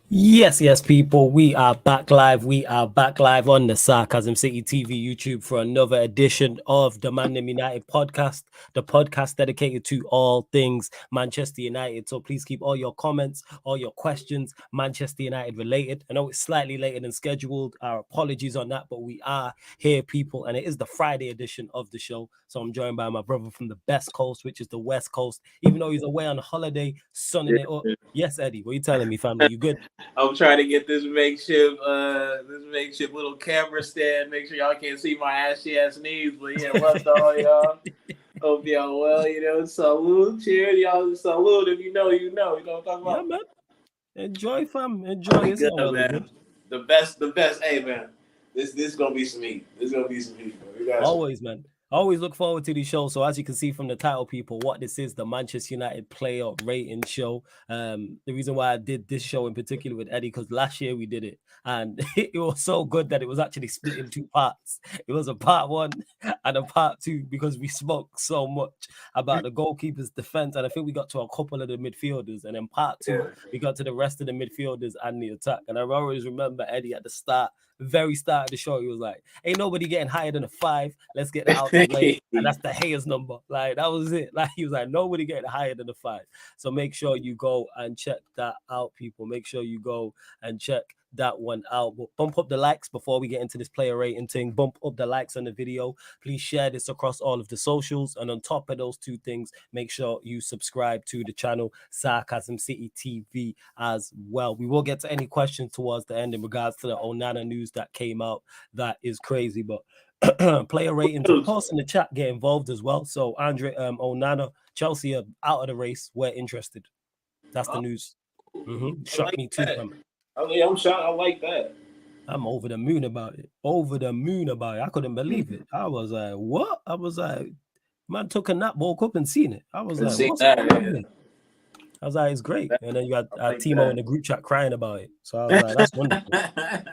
Yes, people. We are back live. We are back live on the Sarcasm City TV YouTube for another edition of the ManDem United podcast, the podcast dedicated to all things Manchester United. So please keep all your comments, all your questions, Manchester United related. I know it's slightly later than scheduled. Our apologies on that, but we are here, people, and it is the Friday edition of the show. So I'm joined by my brother from the best coast, which is the West Coast, even though he's away on holiday, sunning it up. Yes, Eddie, what are you telling me, family? You good? I'm trying to get this makeshift little camera stand. Make sure y'all can't see my ashy ass knees. But yeah, what's up, all y'all? Hope y'all well. Salute, cheers, y'all. Salute. If you know, you know. You know what I'm talking about? Yeah, man. Enjoy, fam. Enjoy. It's Good, all well man. good. The best. Hey, man. This gonna be some heat. This gonna be some heat, bro. You guys. Always, man. I always look forward to these shows. So as you can see from the title, people, what this is, the Manchester United player rating show. The reason why I did this show in particular with Eddie, because last year we did it, and it was so good that it was actually split in two parts. It was a part one and a part two because we spoke so much about the goalkeeper's defense, and I think we got to a couple of the midfielders, and then part two we got to the rest of the midfielders and the attack. And I always remember Eddie at the start, very start of the show, he was like, "Ain't nobody getting higher than a 5. Let's get out the way." And that's the Hayes number. Like, that was it. Like, he was like, nobody getting higher than a 5. So make sure you go and check that out, people. Make sure you go and check that one out. But bump up the likes before we get into this player rating thing. Bump up the likes on the video. Please share this across all of the socials. And on top of those two things, make sure you subscribe to the channel Sarcasm City TV as well. We will get to any questions towards the end in regards to the Onana news that came out. That is crazy, but player ratings, of course, in the chat, get involved as well. So Andre Onana, Chelsea are out of the race. We're interested. That's the news. Shocked me too, fam. I'm shocked. I like that. I'm over the moon about it. Over the moon about it. I couldn't believe it. I was like, what? I was like, man took a nap, woke up and seen it. I was like, what's going on here? I was like, it's great. And then you had Timo in the group chat crying about it. So I was like, that's wonderful.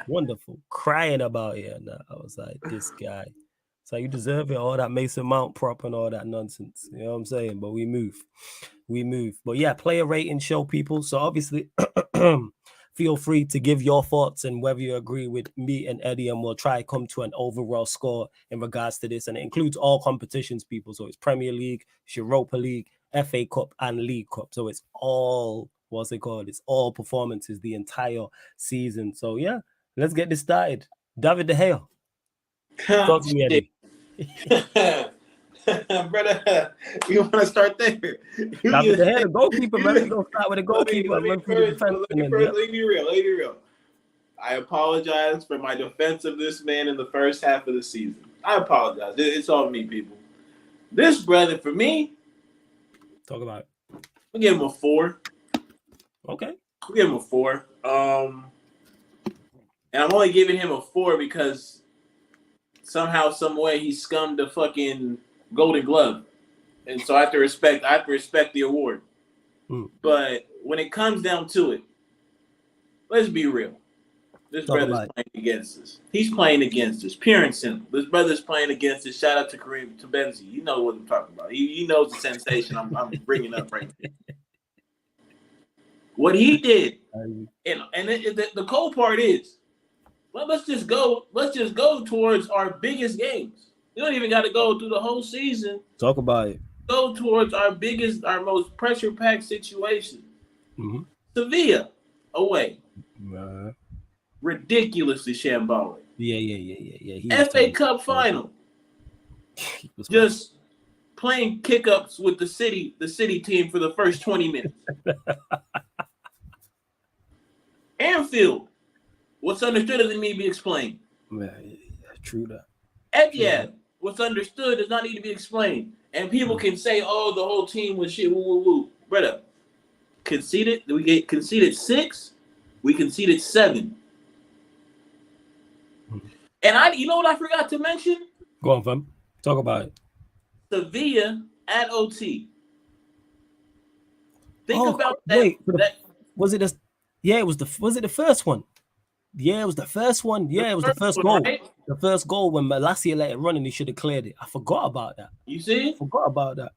Wonderful. Crying about it. And I was like, this guy. So you deserve it, all that Mason Mount prop and all that nonsense. You know what I'm saying? But we move. But yeah, player rating show, people. So obviously, feel free to give your thoughts and whether you agree with me and Eddie, and we'll try to come to an overall score in regards to this. And it includes all competitions, people. So it's Premier League, it's Europa League, FA Cup, and League Cup. So it's all, what's it called? It's all performances the entire season. So yeah, let's get this started. David De Gea. Talk to me, Eddie. Brother, you want to start there? David De Gea, the goalkeeper, man. We're going to start with a goalkeeper. Let me be real. I apologize for my defense of this man in the first half of the season. I apologize. It's all me, people. This brother, for me, talk about it. I'll give him a 4. Okay. I'll give him a 4. And I'm only giving him a 4 because somehow, some way, he scummed the fucking Golden Glove, and so I have to respect the award. But when it comes down to it, let's be real. This brother's playing against us. He's playing against us, pure and simple. This brother's playing against us. Shout out to Kareem Benzi. You know what I'm talking about. He knows the sensation I'm bringing up right now. What he did, and the cold part is, well, let's just go towards our biggest games. You don't even got to go through the whole season. Talk about it. Go towards our most pressure-packed situation. Sevilla, away. Ridiculously shambolic. Yeah. FA Cup final. Just playing kick-ups with the city team for the first 20 minutes. Anfield. What's understood doesn't need to be explained. Yeah, true that. Etihad, what's understood does not need to be explained. And people can say, "Oh, the whole team was shit." Woo. Brother, conceded. We conceded 6. We conceded 7. And you know what I forgot to mention? Go on, fam. Talk about it. Sevilla at OT. Think about that. Wait, was it the? Yeah, it was the. Was it the first one? Yeah, it was the first one. Yeah, it was the first goal. Right? The first goal when Malacia let it run and he should have cleared it. I forgot about that. You see? Forgot about that.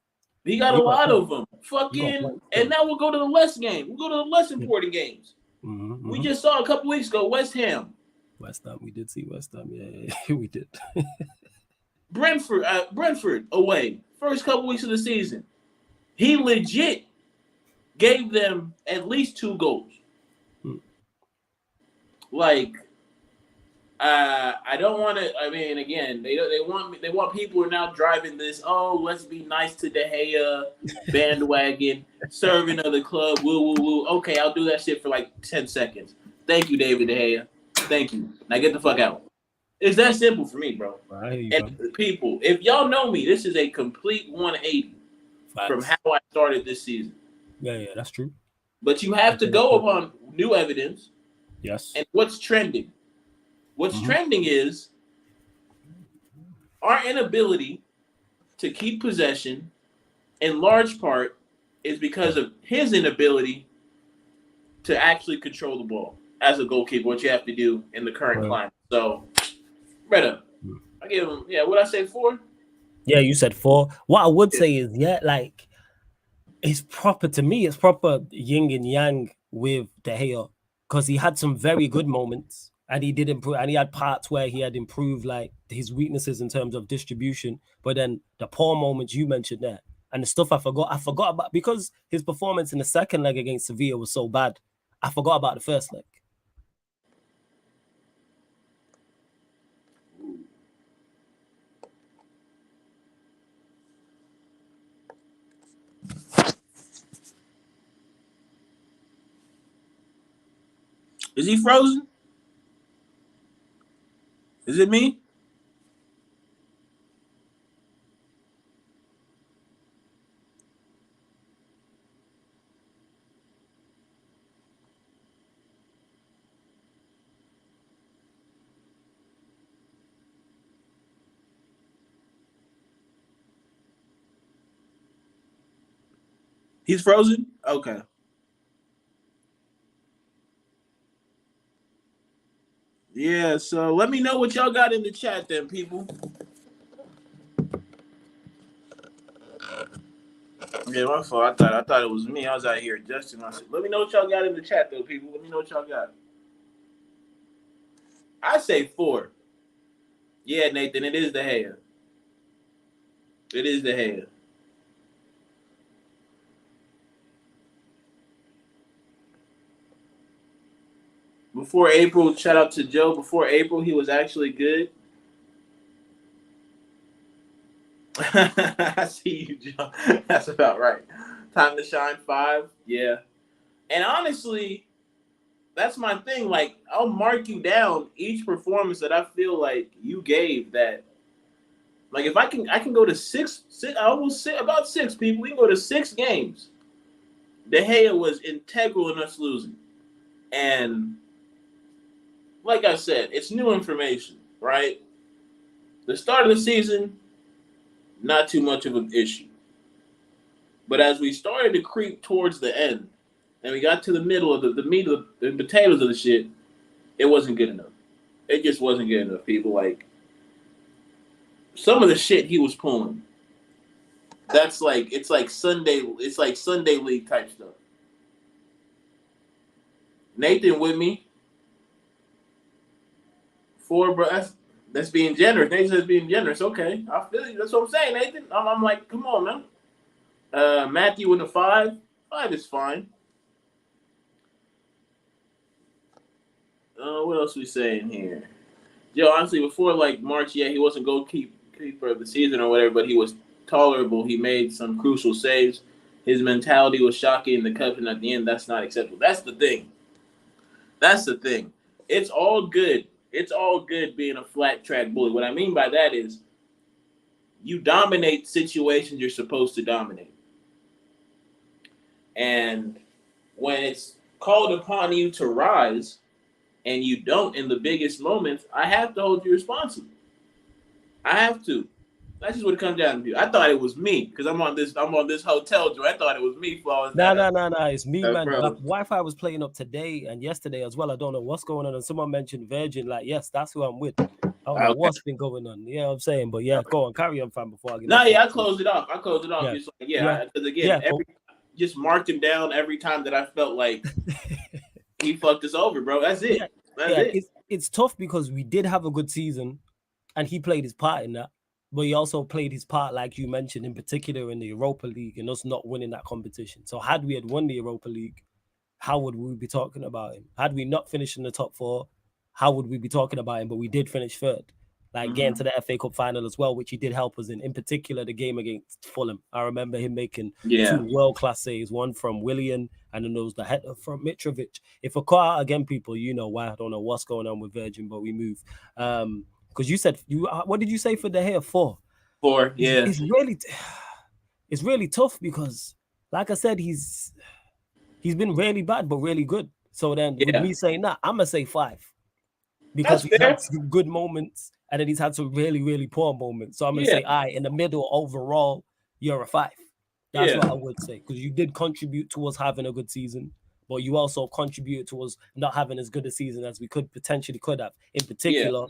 He got a lot of them. Fucking. And now we'll go to the less game. We'll go to the less important games. We just saw a couple weeks ago West Ham. West Ham, we did see West Ham. Yeah, we did. Brentford away. First couple weeks of the season. He legit gave them at least 2 goals. Like, I don't want to. I mean, again, they want people who are now driving this. Oh, let's be nice to De Gea bandwagon, serving of the club. Woo woo woo. Okay, I'll do that shit for like 10 seconds. Thank you, David De Gea. Thank you. Now get the fuck out. It's that simple for me, bro. And people, if y'all know me, this is a complete 180 from how I started this season. Yeah, that's true. But you have to go upon new evidence. Yes. And what's trending? What's trending is our inability to keep possession, in large part, is because of his inability to actually control the ball as a goalkeeper, what you have to do in the current climate. So, brother, I give him, what I say, 4? Yeah, you said 4. What I would say is, like, it's proper to me. It's proper yin and yang with De Gea because he had some very good moments and he did improve, and he had parts where he had improved like his weaknesses in terms of distribution. But then the poor moments you mentioned there and the stuff I forgot about because his performance in the second leg against Sevilla was so bad. I forgot about the first leg. Is he frozen? Is it me? He's frozen? Okay. Yeah, so let me know what y'all got in the chat then, people. Yeah, my fault. I thought it was me. I was out here adjusting myself. Let me know what y'all got in the chat though, people. Let me know what y'all got. I say 4. Yeah, Nathan, it is De Gea. It is De Gea. Before April, shout out to Joe. Before April, he was actually good. I see you, Joe. That's about right. Time to shine 5. Yeah. And honestly, that's my thing. Like, I'll mark you down each performance that I feel like you gave that. Like, if I can go to 6 I almost say about 6 people. We can go to 6 games. De Gea was integral in us losing. And like I said, it's new information, right? The start of the season, not too much of an issue. But as we started to creep towards the end, and we got to the middle of the meat of the potatoes of the shit, it wasn't good enough. It just wasn't good enough, people. Like, some of the shit he was pulling, it's like Sunday league type stuff. Nathan with me. 4, bro. That's being generous. Nathan says being generous. Okay, I feel you. That's what I'm saying, Nathan. I'm like, come on, man. Matthew with a 5. 5 is fine. What else we saying here? Yo, honestly, before like March, he wasn't goalkeeper of the season or whatever, but he was tolerable. He made some crucial saves. His mentality was shocking. The captain at the end, that's not acceptable. That's the thing. It's all good. It's all good being a flat track bully. What I mean by that is you dominate situations you're supposed to dominate. And when it's called upon you to rise and you don't in the biggest moments, I have to hold you responsible. I have to. That's just what it comes down to. I thought it was me because I'm on this hotel joint. I thought it was me flawing. No. It's me, man. Wi-Fi was playing up today and yesterday as well. I don't know what's going on. And someone mentioned Virgin. Like, yes, that's who I'm with. I don't know what's been going on. Yeah, I'm saying, but yeah, go on, carry on, fam. Before I get. I closed it off. Because again, just marked him down every time that I felt like he fucked us over, bro. That's it. That's it. It's tough because we did have a good season, and he played his part in that. But he also played his part, like you mentioned, in particular in the Europa League and us not winning that competition. So had we had won the Europa League, how would we be talking about him? Had we not finished in the top 4, how would we be talking about him? But we did finish third, like getting to the FA Cup final as well, which he did help us in particular, the game against Fulham. I remember him making 2 world-class saves, one from Willian, and then there was the header from Mitrovic. If I call out again, people, you know why. I don't know what's going on with Virgin, but we move. Because you said, what did you say for De Gea? 4? 4, yeah. It's really tough because, like I said, he's been really bad, but really good. So then with me saying that, I'm going to say 5. Because he's had some good moments, and then he's had some really, really poor moments. So I'm going to say, in the middle, overall, you're a 5. That's what I would say. Because you did contribute to us having a good season, but you also contributed to us not having as good a season as we could have. In particular,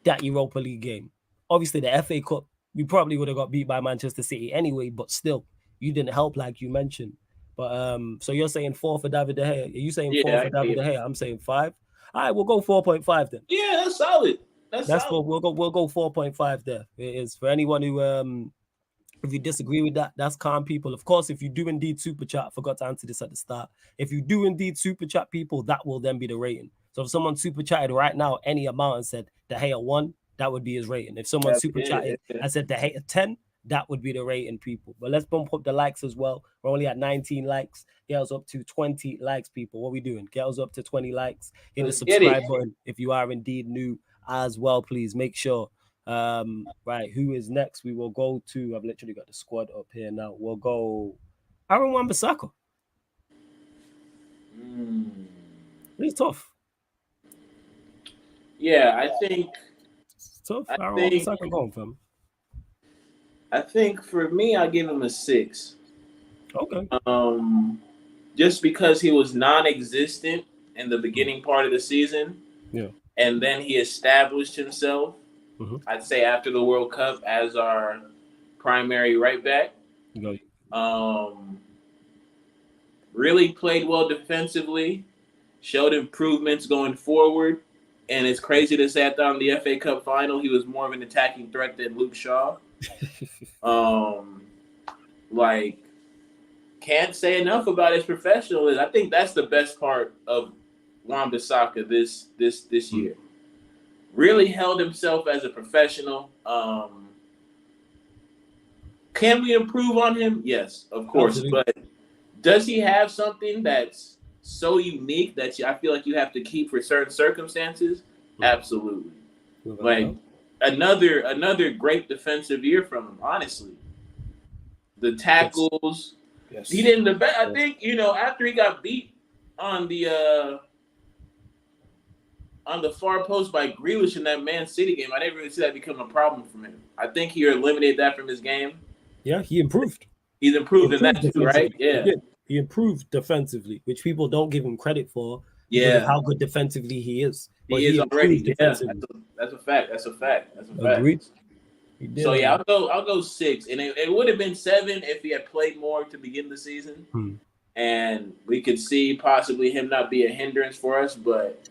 that Europa League game. Obviously, the FA Cup, we probably would have got beat by Manchester City anyway, but still, you didn't help like you mentioned. But so you're saying 4 for David De Gea. Are you saying 4 for David De Gea? I'm saying 5. All right, we'll go 4.5 then. Yeah, that's solid. That's solid. We'll go 4.5 there. It is for anyone who if you disagree with that, that's calm, people. Of course, if you do indeed super chat, I forgot to answer this at the start. If you do indeed super chat, people, that will then be the rating. So if someone super chatted right now any amount and said De Gea 1, that would be his rating. If someone super chatted and said De Gea 10, that would be the rating, people. But let's bump up the likes as well. We're only at 19 likes. Get us up to 20 likes, people. What are we doing? Get us up to 20 likes. Hit the subscribe button if you are indeed new as well, please. Make sure. Right, who is next? We will go to, I've literally got the squad up here now. We'll go Aaron Wan-Bissaka. He's tough. Yeah, I think it's tough. Aaron Wan-Bissaka going for him. I think for me, I give him a 6. Okay. Just because he was non-existent in the beginning part of the season. Yeah. And then he established himself, I'd say, after the World Cup as our primary right back. Really played well defensively, showed improvements going forward. And it's crazy to say I thought in the FA Cup final, he was more of an attacking threat than Luke Shaw. Can't say enough about his professionalism. I think that's the best part of Wan-Bissaka this year. Really held himself as a professional. Can we improve on him? Yes, of course. Absolutely. But does he have something that's so unique that I feel like you have to keep for certain circumstances? Absolutely. Like another great defensive year from him, honestly. The tackles. Yes. He didn't I think, after he got beat on the far post by Grealish in that Man City game, I didn't really see that become a problem for him. I think he eliminated that from his game. Yeah, he improved. He's improved in that too, right? Yeah. He improved defensively, which people don't give him credit for. Yeah. How good defensively he is. But he is already. Yeah, that's a fact. Agreed. So yeah, I'll go 6, and it would have been 7 if he had played more to begin the season, and we could see possibly him not be a hindrance for us. But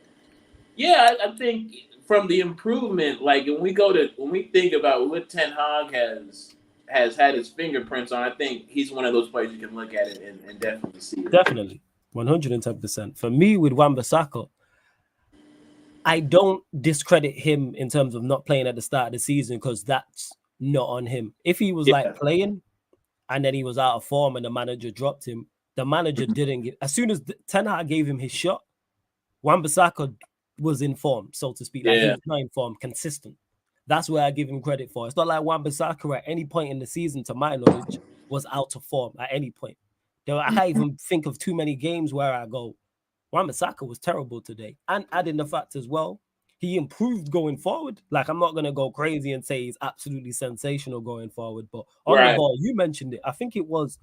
yeah, I think from the improvement, like when we think about what Ten Hag has had his fingerprints on, I think he's one of those players you can look at it and definitely see it. Definitely, 110%. For me, with Wan-Bissaka, I don't discredit him in terms of not playing at the start of the season because that's not on him. If he was playing and then he was out of form and the manager dropped him, the manager didn't give. As soon as Ten Hag gave him his shot, Wan-Bissaka was in form, so to speak. Like he was not in form, consistent. That's where I give him credit for. It's not like Wan-Bissaka at any point in the season, to my knowledge, was out of form at any point. I can't even think of too many games where I go, Wan-Bissaka was terrible today. And adding the fact as well, he improved going forward. Like, I'm not going to go crazy and say he's absolutely sensational going forward. But on the ball, you mentioned it. I think there was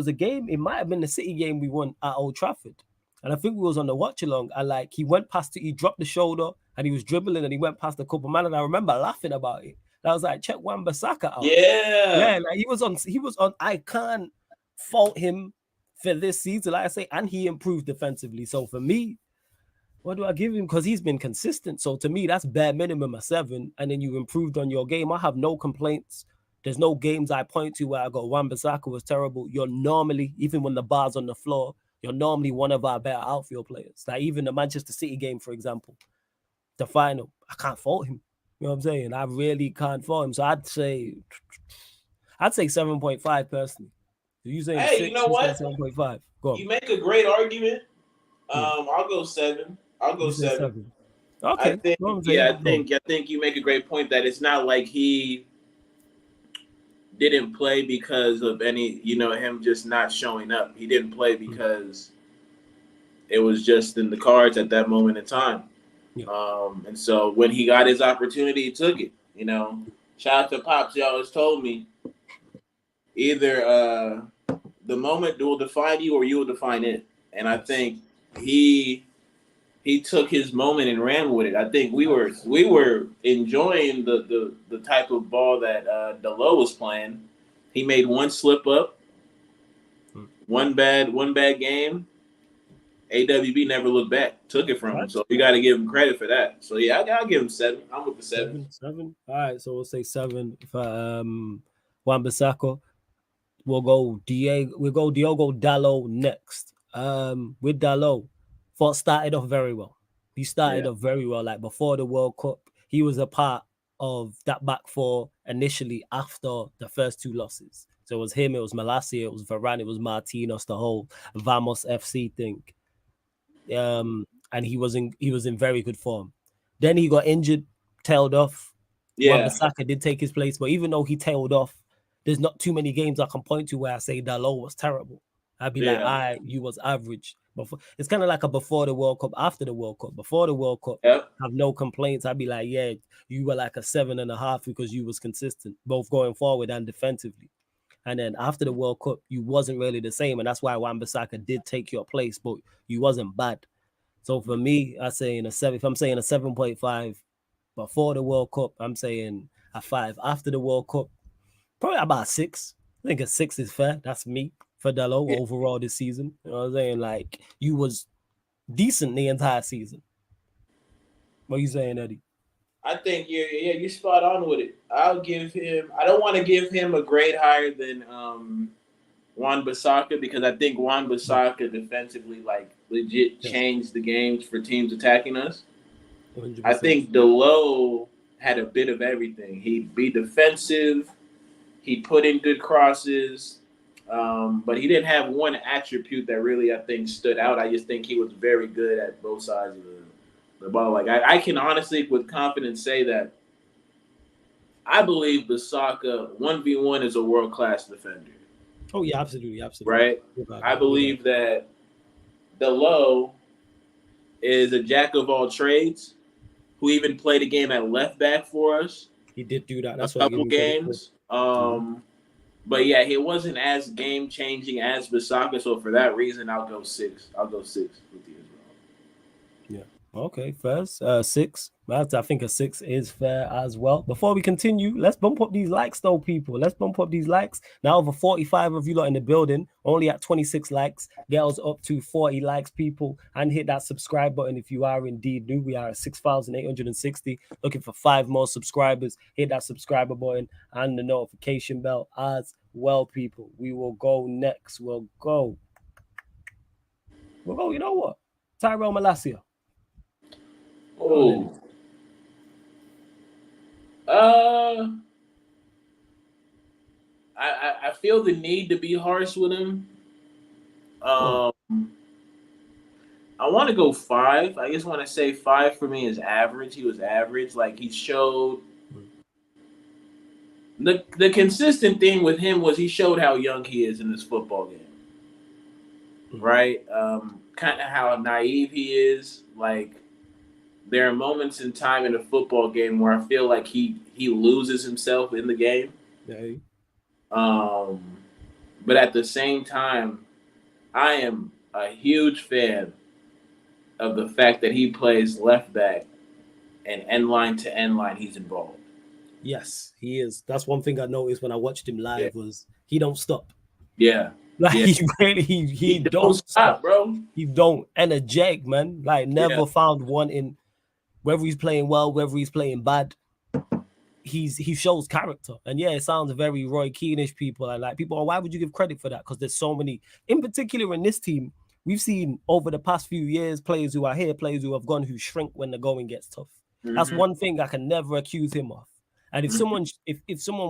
a game, it might have been the City game we won at Old Trafford. And I think we was on the watch along. And he went past it, he dropped the shoulder and he was dribbling and he went past a couple man. And I remember laughing about it. And I was like, check Wan-Bissaka out. Yeah. Like he was on, I can't fault him for this season, like I say, and he improved defensively. So for me, What do I give him? Because he's been consistent. So to me, that's bare minimum a 7. And then you improved on your game. I have no complaints. There's no games I point to where I go, Wan-Bissaka was terrible. You're normally, even when the bar's on the floor, you're normally one of our better outfield players. Like even the Manchester City game, for example, the final, I can't fault him. You know what I'm saying? I really can't fault him. So I'd say 7.5 personally. If you saying Hey, you 6, know you say what? 7.5. Go on. You make a great argument. I'll go 7. I'll go You say 7. 7. Okay. I think you make a great point that it's not like he didn't play because of him just not showing up. He didn't play because it was just in the cards at that moment in time. Yeah. And so when he got his opportunity, he took it. Shout out to Pops. He always told me either the moment will define you or you will define it. And I think he took his moment and ran with it. I think we were enjoying the type of ball that Dalot was playing. He made one slip up, one bad game. AWB never looked back, took it from him. So you got to give him credit for that. So yeah, I'll give him 7. I'm with the 7. 7. All right, so we'll say 7 for Wan-Bissaka. We'll go Diogo Dalot next. With Dalot, thought started off very well. He started off very well. Like before the World Cup, he was a part of that back four initially after the first 2 losses. So it was him, it was Malacia, it was Varane, it was Martinez, the whole Vamos FC thing. And he was in very good form. Then he got injured, tailed off. Yeah. Wan-Bissaka did take his place, but even though he tailed off, there's not too many games I can point to where I say Dalot was terrible. I'd be like, you was average. It's kind of like a before the World Cup, after the World Cup. Before the World Cup, have no complaints. I'd be like, yeah, you were like a 7.5 because you was consistent, both going forward and defensively. And then after the World Cup, you wasn't really the same. And that's why Wan-Bissaka did take your place, but you wasn't bad. So for me, I say in a 7, if I'm saying a 7.5 before the World Cup, I'm saying a 5. After the World Cup, probably about 6. I think a 6 is fair. That's me for Dalot overall this season. You know what I'm saying? Like, you was decent the entire season. What are you saying, Eddie? I think you're spot on with it. I don't want to give him a grade higher than Wan-Bissaka because I think Wan-Bissaka defensively legit changed the games for teams attacking us. 100%. I think Dalot had a bit of everything. He'd be defensive. He put in good crosses, but he didn't have one attribute that really, I think, stood out. I just think he was very good at both sides of the ball. Like I can honestly, with confidence, say that I believe Bissaka 1v1 is a world-class defender. Oh, yeah, absolutely. Right? I believe that Dalot is a jack of all trades who even played a game at left back for us. He did do that. That's a couple games. But yeah, he wasn't as game changing as Bissaka, so for that reason, I'll go 6. I'll go 6 with you as well. Yeah. Okay, first 6. I think a 6 is fair as well. Before we continue, let's bump up these likes, though, people. Let's bump up these likes. Now over 45 of you lot in the building, only at 26 likes. Get us up to 40 likes, people, and hit that subscribe button if you are indeed new. We are at 6,860. Looking for 5 more subscribers. Hit that subscriber button and the notification bell as well, people. We will go next. We'll go. You know what? Tyrell Malacia. Oh. I feel the need to be harsh with him. I want to go 5. I just want to say 5 for me is average. He was average. Like, he showed the consistent thing with him was he showed how young he is in this football game. Right? Kind of how naive he is. Like, there are moments in time in a football game where I feel like he loses himself in the game. Yeah. But at the same time, I am a huge fan of the fact that he plays left back and end line to end line, he's involved. Yes, he is. That's one thing I noticed when I watched him live was he don't stop. Yeah. Like Yeah. he don't stop, bro. He don't energetic, man. Like never found one in whether he's playing well, whether he's playing bad. He shows character, and yeah, it sounds very Roy Keane-ish. People are like, people are, why would you give credit for that? Because there's so many, in particular in this team, we've seen over the past few years players who are here, players who have gone, who shrink when the going gets tough. That's one thing I can never accuse him of. And if someone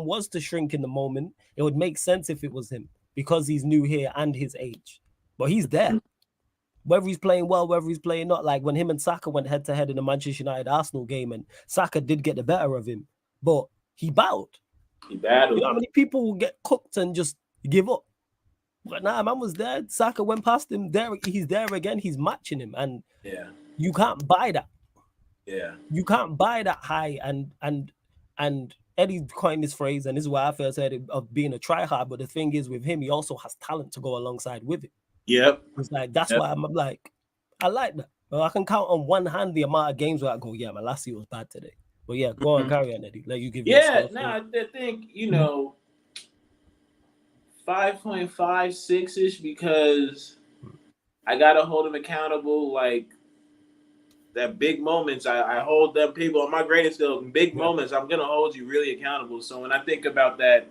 was to shrink in the moment, it would make sense if it was him, because he's new here and his age. But he's there. Whether he's playing well, whether he's playing not, like when him and Saka went head to head in the Manchester United Arsenal game, and Saka did get the better of him, but he battled. He battled. You know how many people will get cooked and just give up? But nah, man was there. Saka went past him. There, he's there again. He's matching him, and you can't buy that. Yeah, you can't buy that high. And Eddie coined this phrase, and this is why I first heard it, of being a tryhard. But the thing is, with him, he also has talent to go alongside with it. Yep. It's like that's why I'm like, I like that. Well, I can count on one hand the amount of games where I go, yeah, Malacia was bad today. But yeah, go on, carry on, Eddie. Let you give. I think 5.56 ish, because I gotta hold him accountable. Like that big moments, I hold them people on my greatest skill. Big moments, I'm gonna hold you really accountable. So when I think about that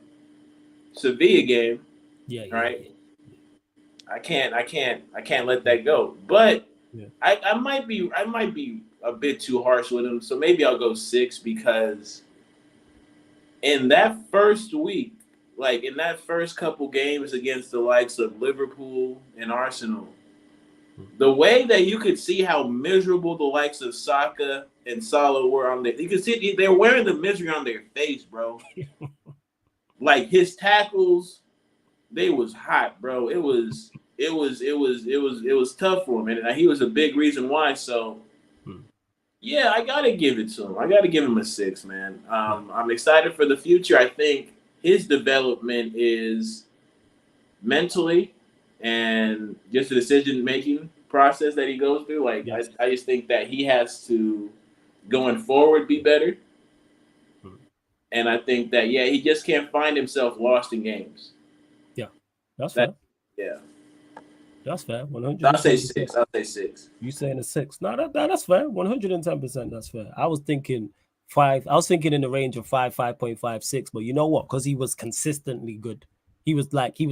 Sevilla game, right. I can't let that go. But I might be a bit too harsh with him. So maybe I'll go 6, because in that first week, like in that first couple games against the likes of Liverpool and Arsenal, the way that you could see how miserable the likes of Saka and Salah were on there, you could see they're wearing the misery on their face, bro. Like his tackles, they was hot, bro. It was tough for him, and he was a big reason why. So, yeah, I gotta give it to him. I gotta give him a 6, man. I'm excited for the future. I think his development is mentally and just the decision-making process that he goes through. Like, I just think that he has to, going forward, be better. And I think that, he just can't find himself lost in games. Yeah, that's fair. Yeah. That's fair. 100%. I'll say 6. You saying a 6? No, that's fair. 110%. That's fair. I was thinking 5. I was thinking in the range of 5.56. But you know what? Because he was consistently good. He was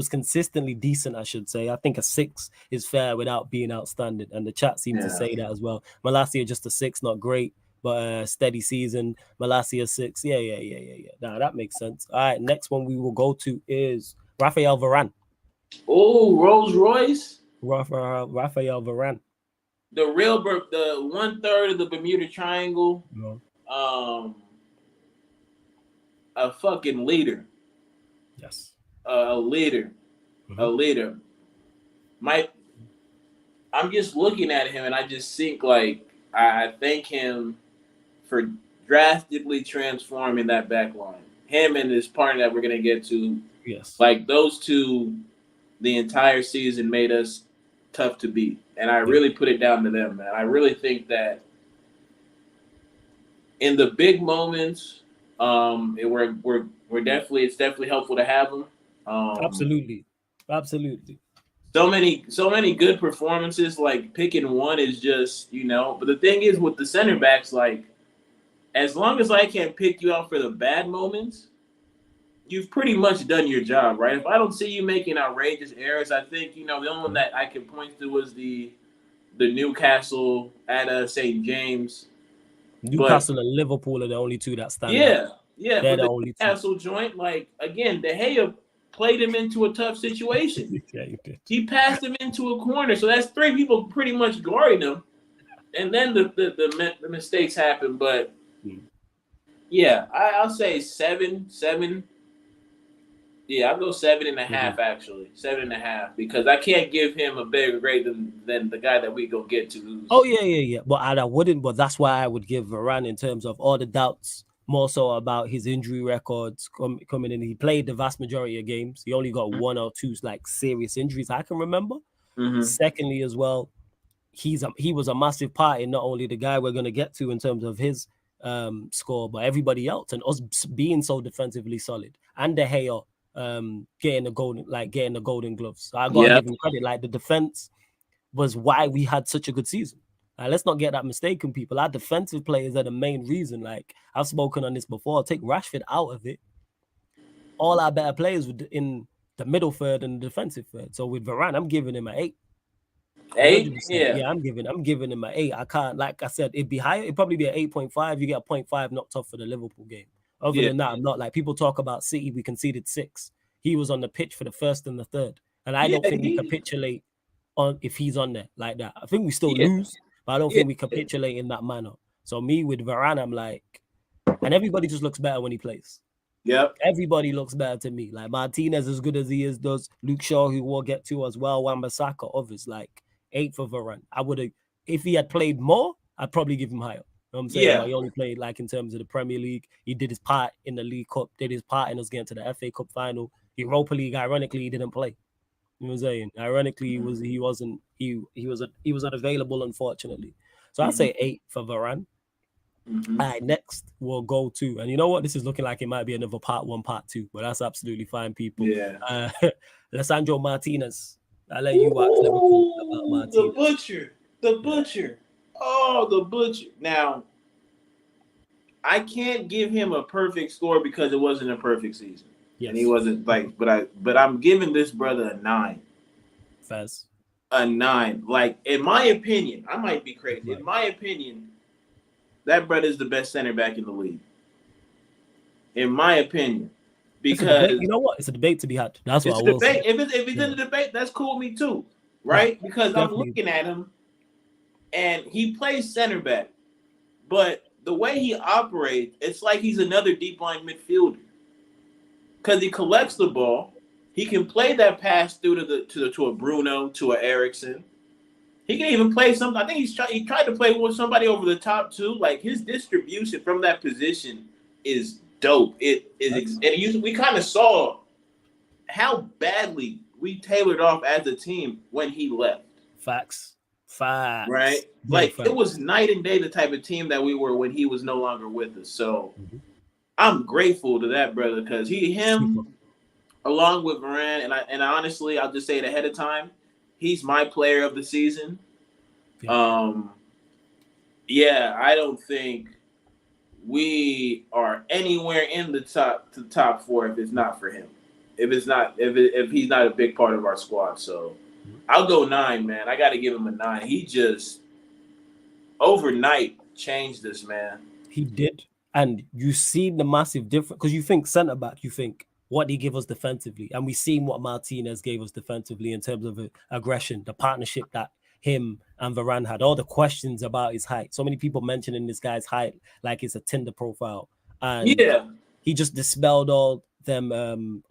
consistently decent, I should say. I think a 6 is fair without being outstanding. And the chat seemed to say that as well. Malacia just a 6, not great, but steady season. Malacia 6. Yeah. Nah, that makes sense. All right, next one we will go to is Raphael Varane. Oh, Rolls Royce. Raphael Varane. The 1/3 of the Bermuda Triangle. No. A fucking leader. Yes. A leader. A leader. I'm just looking at him and I just think, like, I thank him for drastically transforming that back line. Him and his partner that we're going to get to. Yes. Like, those two, the entire season made us tough to beat. And I really put it down to them, man. I really think that in the big moments, it's definitely helpful to have them. Absolutely. So many good performances. Like, picking one is just, But the thing is with the center backs, like, as long as I can pick you out for the bad moments, you've pretty much done your job, right? If I don't see you making outrageous errors, I think, the only one that I can point to was the Newcastle at St. James. Newcastle and Liverpool are the only two that stand out. Yeah. They're but the only Newcastle joint, like, again, De Gea played him into a tough situation. Yeah, you did. He passed him into a corner. So that's 3 people pretty much guarding him. And then the mistakes happen. But, yeah, I'll say 7. Yeah, I'll go 7.5, actually. 7.5, because I can't give him a bigger grade than the guy that we go get to. Oh, yeah. But I wouldn't, but that's why I would give Varane in terms of all the doubts, more so about his injury records coming in. He played the vast majority of games. He only got 1 or 2 like serious injuries I can remember. Secondly, as well, he was a massive part in not only the guy we're going to get to in terms of his score, but everybody else, and us being so defensively solid. And De Gea getting the golden gloves. So I gotta give him credit. Like the defense was why we had such a good season. Let's not get that mistaken, people. Our defensive players are the main reason. Like I've spoken on this before. Take Rashford out of it. All our better players were in the middle third and the defensive third. So with Varane, I'm giving him an 8. 8? Yeah, I'm giving him an 8. I can't, like I said, it'd be higher. It'd probably be an 8.5. You get a 0.5 knocked off for the Liverpool game. Other than that, I'm not like people talk about City. We conceded 6. He was on the pitch for the first and the third, and I don't think we capitulate on if he's on there like that. I think we still lose, but I don't think we capitulate in that manner. So me with Varane, I'm like, and everybody just looks better when he plays. Yep. Everybody looks better to me. Like Martinez, as good as he is, does. Luke Shaw, who we'll get to as well. Wan-Bissaka, others. Like 8 for Varane. I would have, if he had played more, I'd probably give him higher. You know what I'm saying? But he only played like in terms of the Premier League. He did his part in the League Cup, did his part in us getting to the FA Cup final. Europa League, ironically, he didn't play. You know what I'm saying? Ironically, he was unavailable, unfortunately. So I'd say 8 for Varane. All right, next we'll go to, and you know what? This is looking like it might be another part 1, part 2, but that's absolutely fine, people. Yeah. Lisandro Martinez. I'll let you watch Liverpool about Martinez. The butcher. Oh, the butcher. Now, I can't give him a perfect score because it wasn't a perfect season. Yes. And he wasn't like, but I'm giving this brother a 9. Faz. A 9. Like, in my opinion, I might be crazy. Right. In my opinion, that brother is the best center back in the league. In my opinion. Because you know what? It's a debate to be had. That's what I will say. If he's in the debate, that's cool with me too. Right? Yeah, because definitely. I'm looking at him and he plays center back. But the way he operates, it's like he's another deep line midfielder. Because he collects the ball. He can play that pass through to a Bruno, to a Eriksen. He can even play something. I think he tried to play with somebody over the top too. Like his distribution from that position is dope. It is, and we kind of saw how badly we tailored off as a team when he left. Facts. Right? Like it was night and day the type of team that we were when he was no longer with us. So I'm grateful to that brother because him along with Varane and I honestly I'll just say it ahead of time. He's my player of the season. I don't think we are anywhere in the top 4 if it's not for him. If he's not a big part of our squad. So I'll go 9, man. I got to give him a 9. He just overnight changed this, man. He did. And you see the massive difference because you think center back, you think what did he give us defensively? And we've seen what Martinez gave us defensively in terms of aggression, the partnership that him and Varane had, all the questions about his height. So many people mentioning this guy's height like it's a Tinder profile. And he just dispelled all them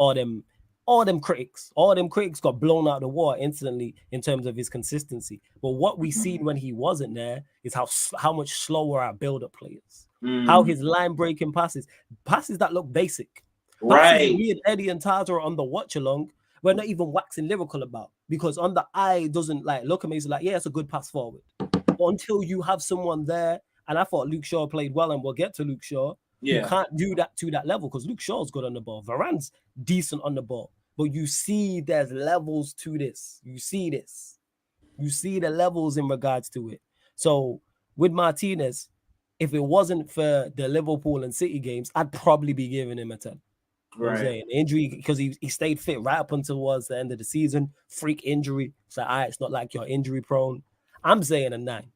critics. All them critics got blown out of the water instantly in terms of his consistency. But what we seen when he wasn't there is how much slower our build-up players. How his line-breaking passes that look basic. Right. Me and Eddie and Taz are on the watch along. We're not even waxing lyrical about because on the eye doesn't like look at me. It's like, yeah, it's a good pass forward. But until you have someone there, and I thought Luke Shaw played well, and we'll get to Luke Shaw. You can't do that to that level because Luke Shaw's good on the ball. Varane's decent on the ball. But you see there's levels to this. You see this. You see the levels in regards to it. So with Martinez, if it wasn't for the Liverpool and City games, I'd probably be giving him a 10. Right. Injury because he stayed fit right up until towards the end of the season. Freak injury. So it's not like you're injury prone. I'm saying a 9.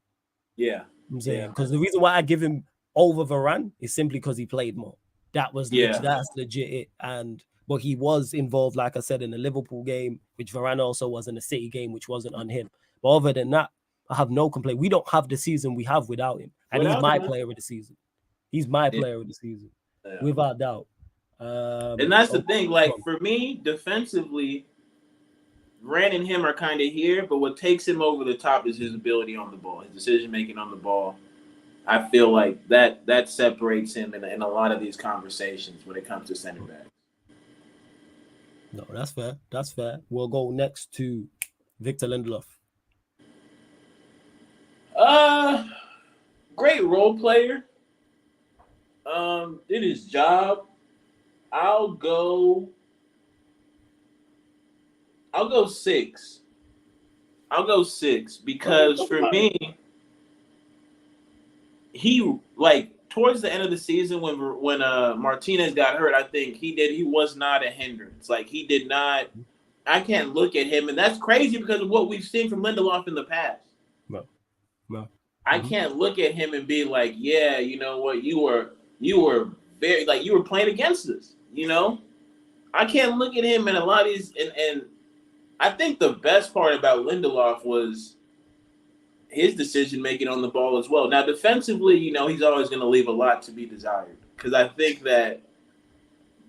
Yeah. I'm saying because the reason why I give him over Varane is simply because he played more. That was that's legit it. But he was involved, like I said, in the Liverpool game, which Varane also was in the City game, which wasn't on him. But other than that, I have no complaint. We don't have the season we have without him. And he's my player of the season. He's my player of the season. Without doubt. And that's the thing. Like, for me, defensively, Varane and him are kind of here, but what takes him over the top is his ability on the ball, his decision-making on the ball. I feel like that separates him in a lot of these conversations when it comes to center backs. No, that's fair. That's fair. We'll go next to Victor Lindelof. Great role player. Did his job. I'll go I'll go 6. Because for me, he towards the end of the season when Martinez got hurt, I think he was not a hindrance. Like he did not. I can't look at him, and that's crazy because of what we've seen from Lindelof in the past. No. I can't look at him and be like, yeah, you know what, you were very you were playing against us, you know. I can't look at him and a lot of these, and I think the best part about Lindelof was his decision making on the ball as well. Now, defensively, you know, he's always going to leave a lot to be desired because I think that,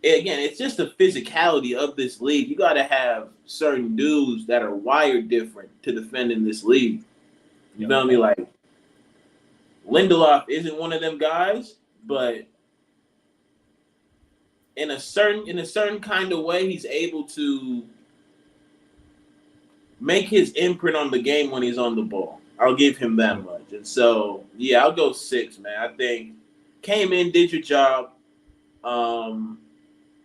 again, it's just the physicality of this league. You got to have certain dudes that are wired different to defend in this league. You feel me? Like Lindelof isn't one of them guys, but in a certain kind of way, he's able to make his imprint on the game when he's on the ball. I'll give him that much. And so, yeah, I'll go 6, man. I think came in, did your job.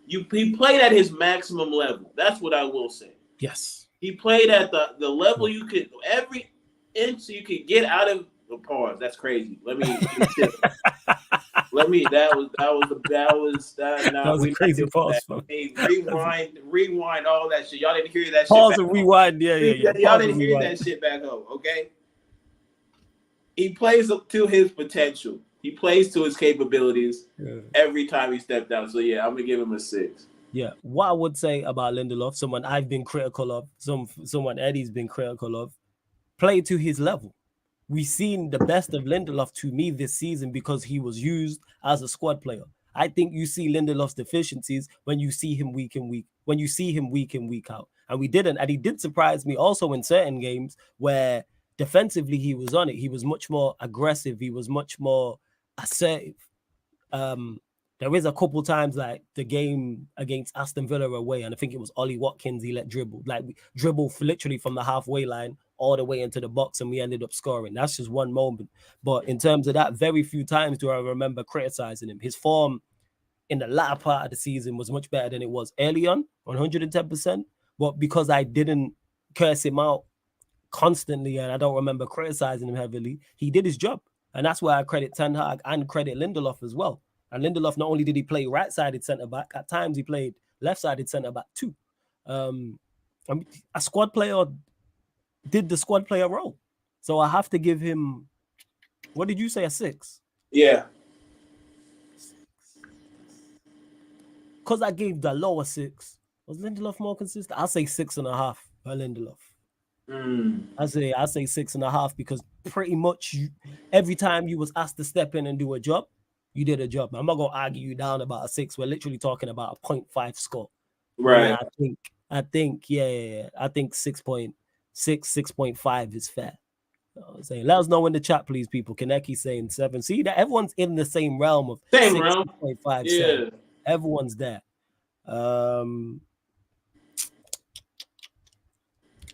He played at his maximum level. That's what I will say. Yes. He played at the level you could, every inch you could get out of the pause. That's crazy. That was a crazy pause. Hey, rewind all that shit. Y'all didn't hear that shit. Pause and rewind. Yeah. Y'all didn't hear that shit back home, okay? He plays up to his potential. He plays to his capabilities every time he stepped out. So, yeah, I'm going to give him a 6. Yeah. What I would say about Lindelof, someone I've been critical of, someone Eddie's been critical of, play to his level. We've seen the best of Lindelof to me this season because he was used as a squad player. I think you see Lindelof's deficiencies when you see him week in, week out. And we didn't. And he did surprise me also in certain games where defensively he was on it. He was much more aggressive. He was much more assertive. There is a couple times like the game against Aston Villa away, and I think it was Ollie Watkins he let dribble. Like we dribble literally from the halfway line all the way into the box, and we ended up scoring. That's just one moment. But in terms of that, very few times do I remember criticizing him. His form in the latter part of the season was much better than it was early on, 110%. But because I didn't curse him out constantly and I don't remember criticizing him heavily, he did his job. And that's why I credit Ten Hag and credit Lindelof as well. And Lindelof, not only did he play right-sided centre-back, at times he played left-sided centre-back too. A squad player did the squad player role. So I have to give him, what did you say, a 6? Yeah. Because I gave the lower 6. Was Lindelof more consistent? I'll say 6.5 for Lindelof. I say 6.5 because pretty much every time you was asked to step in and do a job, you did a job. I'm not gonna argue you down about a 6. We're literally talking about a 0.5 score. Right. I think 6.6, 6.5 is fair. I'm saying, let us know in the chat, please, people. Kaneki saying 7. See that everyone's in the same realm of 6.5. Yeah. Everyone's there.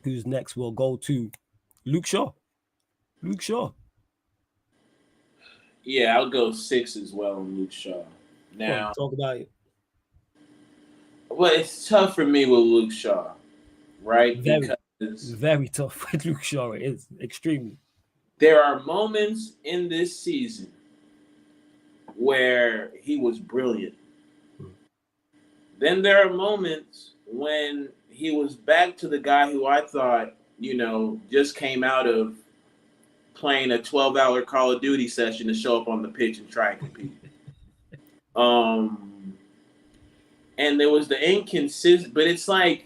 Who's next? We'll go to Luke Shaw. Yeah, I'll go 6 as well on Luke Shaw. Now, talk about it. Well, it's tough for me with Luke Shaw, right? Very tough with Luke Shaw. It is extremely. There are moments in this season where he was brilliant. Then there are moments when he was back to the guy who I thought, just came out of playing a 12-hour Call of Duty session to show up on the pitch and try and compete. And there was the inconsistent, but it's like,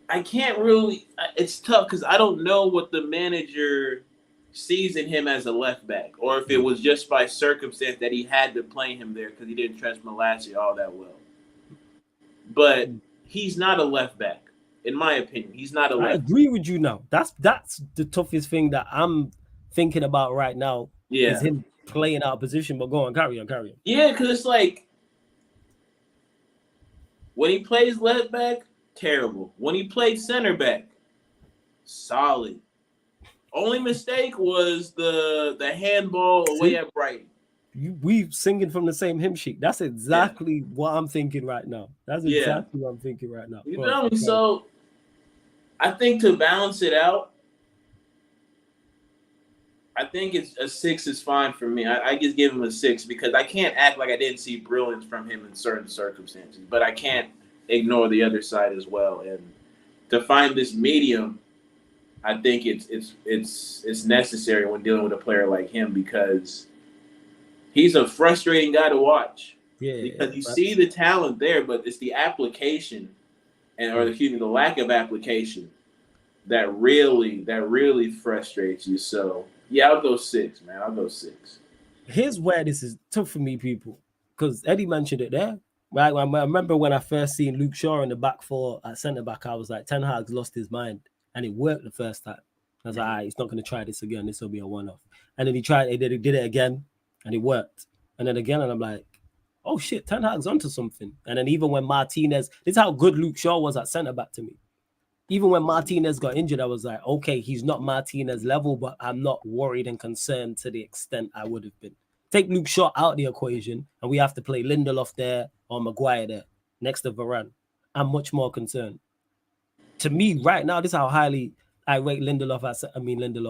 I can't really, it's tough because I don't know what the manager sees in him as a left back, or if it was just by circumstance that he had to play him there because he didn't trust Malacia all that well. But he's not a left back, in my opinion. He's not a left back. I agree with you now. That's the toughest thing that I'm thinking about right now. Yeah. Is him playing out of position, but go on, carry on. Yeah, because it's like, when he plays left back, terrible. When he played center back, solid. Only mistake was the handball away at Brighton. We singing from the same hymn sheet. That's exactly what I'm thinking right now. That's exactly what I'm thinking right now. You know me, so I think to balance it out, I think it's a 6 is fine for me. I just give him a 6 because I can't act like I didn't see brilliance from him in certain circumstances, but I can't ignore the other side as well. And to find this medium, I think it's necessary when dealing with a player like him because he's a frustrating guy to watch. Yeah, because you see the talent there, but it's the application the lack of application that really frustrates you. So yeah, I'll go 6, man. I'll go 6. Here's where this is tough for me, people, because Eddie mentioned it there. Right, I remember when I first seen Luke Shaw in the back four at centre back, I was like, Ten Hag's lost his mind, and it worked the first time. I was like, all right, he's not going to try this again. This will be a one-off. And then he did it again, and it worked. And then again, and I'm like, oh shit, Ten Hag's onto something. And then even when Martinez, this is how good Luke Shaw was at centre back to me. Even when Martinez got injured, I was like, okay, he's not Martinez level, but I'm not worried and concerned to the extent I would have been. Take Luke Shaw out of the equation, and we have to play Lindelof there or Maguire there next to Varane. I'm much more concerned. To me, right now, this is how highly I rate Lindelof.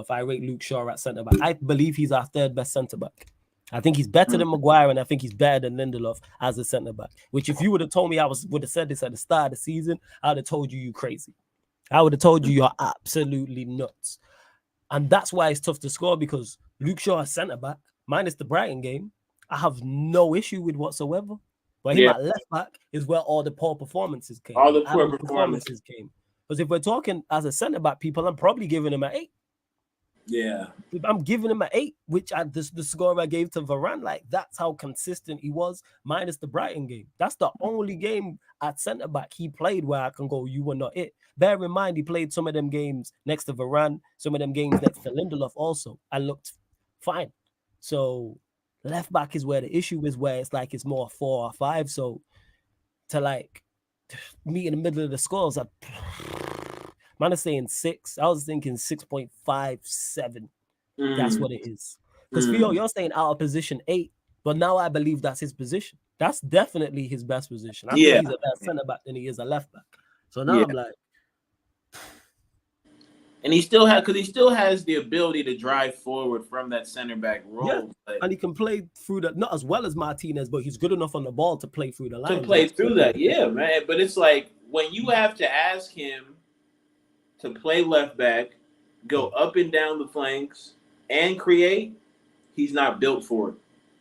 I rate Luke Shaw at centre back. I believe he's our third best centre back. I think he's better than Maguire, and I think he's better than Lindelof as a centre back. Which, if you would have told me would have said this at the start of the season, I would have told you crazy. I would have told you you're absolutely nuts. And that's why it's tough to score, because Luke Shaw at centre back, minus the Brighton game, I have no issue with whatsoever. But him at left back is where all the poor performances came. All the poor performances came. Because if we're talking as a centre back, people, I'm probably giving him an 8. Yeah. I'm giving him an 8, which the score I gave to Varane, like that's how consistent he was, minus the Brighton game. That's the only game at centre back he played where I can go, you were not it. Bear in mind, he played some of them games next to Varane, some of them games next to Lindelof also, and looked fine. So left back is where the issue is, where it's like it's more 4 or 5. So to like meet in the middle of the scores, man is saying 6. I was thinking 6.57. That's what it is. Because Theo, you're staying out of position 8, but now I believe that's his position. That's definitely his best position. I think he's a better centre back than he is a left back. So now I'm like, and he still has the ability to drive forward from that center back role. Yeah. And he can play through that, not as well as Martinez, but he's good enough on the ball to play through the line. Yeah, man. But it's like when you have to ask him to play left back, go up and down the flanks, and create, he's not built for it.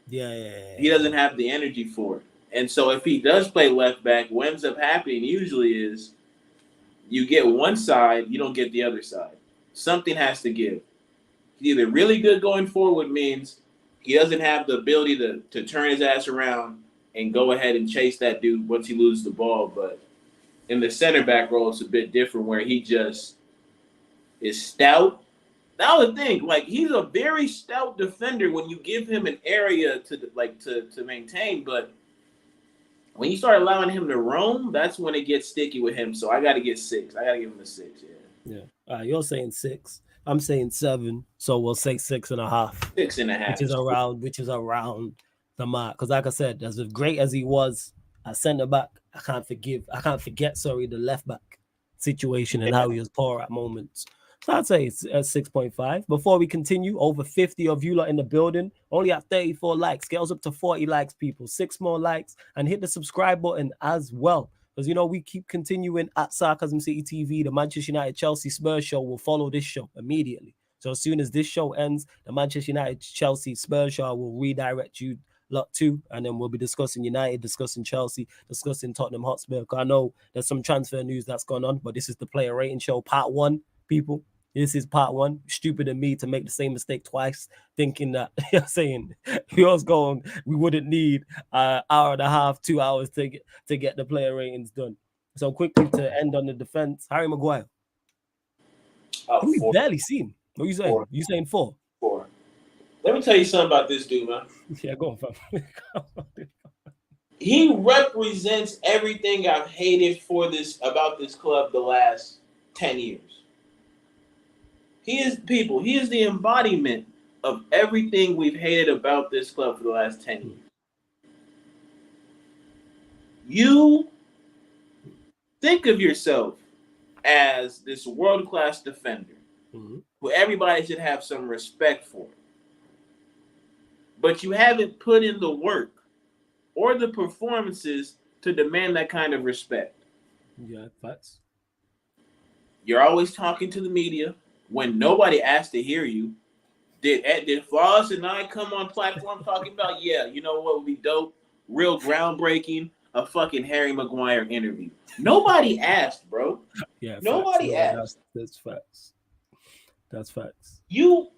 Yeah. He doesn't have the energy for it. And so if he does play left back, what ends up happening usually is you get one side, you don't get the other side. Something has to give. He's either really good going forward, means he doesn't have the ability to turn his ass around and go ahead and chase that dude once he loses the ball. But in the center back role, it's a bit different, where he just is stout. That was the thing. Like, he's a very stout defender when you give him an area to maintain. But when you start allowing him to roam, that's when it gets sticky with him. So I got to get 6. I got to give him a 6. Yeah. You're saying 6. I'm saying 7. So we'll say 6.5. 6.5. Which is around the mark. Because like I said, as great as he was at centre back, I can't forget the left back situation and how he was poor at moments. So I'd say it's at 6.5. Before we continue, over 50 of you lot in the building, only at 34 likes. Get us up to 40 likes, people. 6 more likes, and hit the subscribe button as well. Because, we keep continuing at Sarcasm City TV. The Manchester United Chelsea Spurs show will follow this show immediately. So as soon as this show ends, the Manchester United Chelsea Spurs show will redirect you lot too, and then we'll be discussing United, discussing Chelsea, discussing Tottenham Hotspur. I know there's some transfer news that's gone on, but this is the player rating show, part 1, people. This is part 1. Stupid of me to make the same mistake twice, thinking that we wouldn't need an hour and a half, 2 hours to get the player ratings done. So quickly to end on the defense, Harry Maguire. We've barely seen. What are you saying? 4. You saying 4? 4. Let me tell you something about this dude, man. Yeah, go on, fam. He represents everything I've hated about this club the last 10 years. He is the embodiment of everything we've hated about this club for the last 10 years. You think of yourself as this world-class defender who everybody should have some respect for. But you haven't put in the work or the performances to demand that kind of respect. Yeah, facts. You're always talking to the media when nobody asked to hear you. Did Floss and I come on platform talking about, yeah, you know what would be dope? Real groundbreaking, a fucking Harry Maguire interview. Nobody asked, bro. Yeah, nobody asked. That's facts. That's facts. You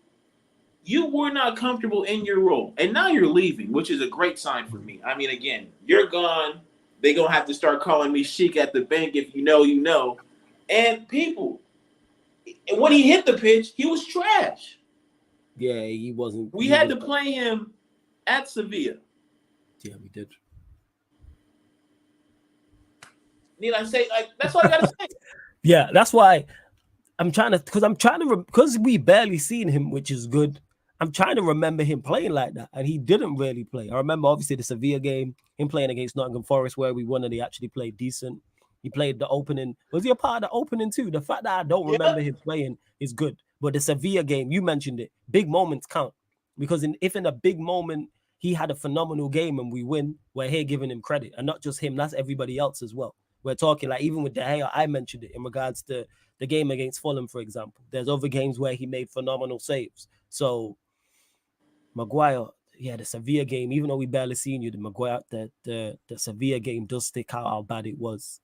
were not comfortable in your role, and now you're leaving, which is a great sign for me. I mean, again, you're gone. They're going to have to start calling me Sheik at the bank if you know, you know. And people, when he hit the pitch, he was trash. Yeah, he wasn't. We had to play him at Sevilla. Yeah, we did. Need I say, like, that's all I got to say. Yeah, that's why because we barely seen him, which is good. I'm trying to remember him playing like that, and he didn't really play. I remember obviously the Sevilla game, him playing against Nottingham Forest, where we won and he actually played decent. He played the opening. Was he a part of the opening too? The fact that I don't remember him playing is good. But the Sevilla game, you mentioned it. Big moments count. Because if in a big moment he had a phenomenal game and we win, we're here giving him credit. And not just him, that's everybody else as well. We're talking like even with De Gea, I mentioned it in regards to the game against Fulham, for example. There's other games where he made phenomenal saves. So Maguire, yeah, the Sevilla game, even though we barely seen you, the Sevilla game does stick out how bad it was.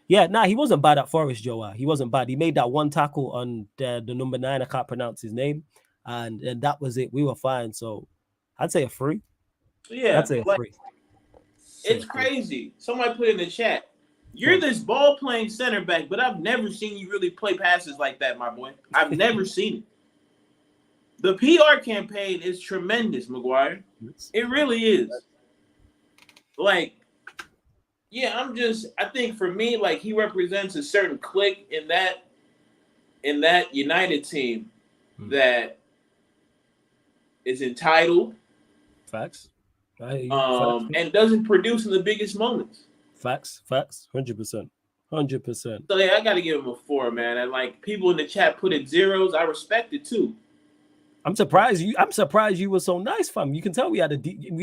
Yeah, he wasn't bad at Forest, Joe. He wasn't bad. He made that one tackle on the number 9. I can't pronounce his name. And that was it. We were fine. So I'd say a 3. Yeah. I'd say a 3. It's crazy. Somebody put in the chat, you're this ball-playing center back, but I've never seen you really play passes like that, my boy. I've never seen it. The PR campaign is tremendous, Maguire. It really is. Like, yeah, I think for me, like, he represents a certain clique in that United team that is entitled. Facts. And doesn't produce in the biggest moments. Facts. 100%. So yeah, I gotta give him a 4, man. And like people in the chat put in zeros, I respect it too. I'm surprised you were so nice, fam. You can tell we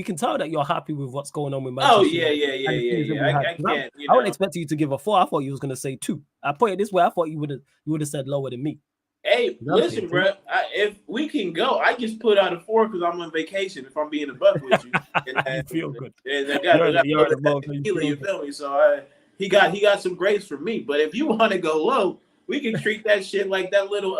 can tell that you're happy with what's going on with Manchester. Oh yeah. I can't. I wouldn't expect you to give a 4. I thought you was gonna say 2. I put it this way. I thought you would have said lower than me. Hey, listen, bro. If we can go, I just put out a 4 because I'm on vacation. If I'm being a buck with you, you feel good. And you feel me? So he got some grace from me. But if you want to go low, we can treat that shit like that little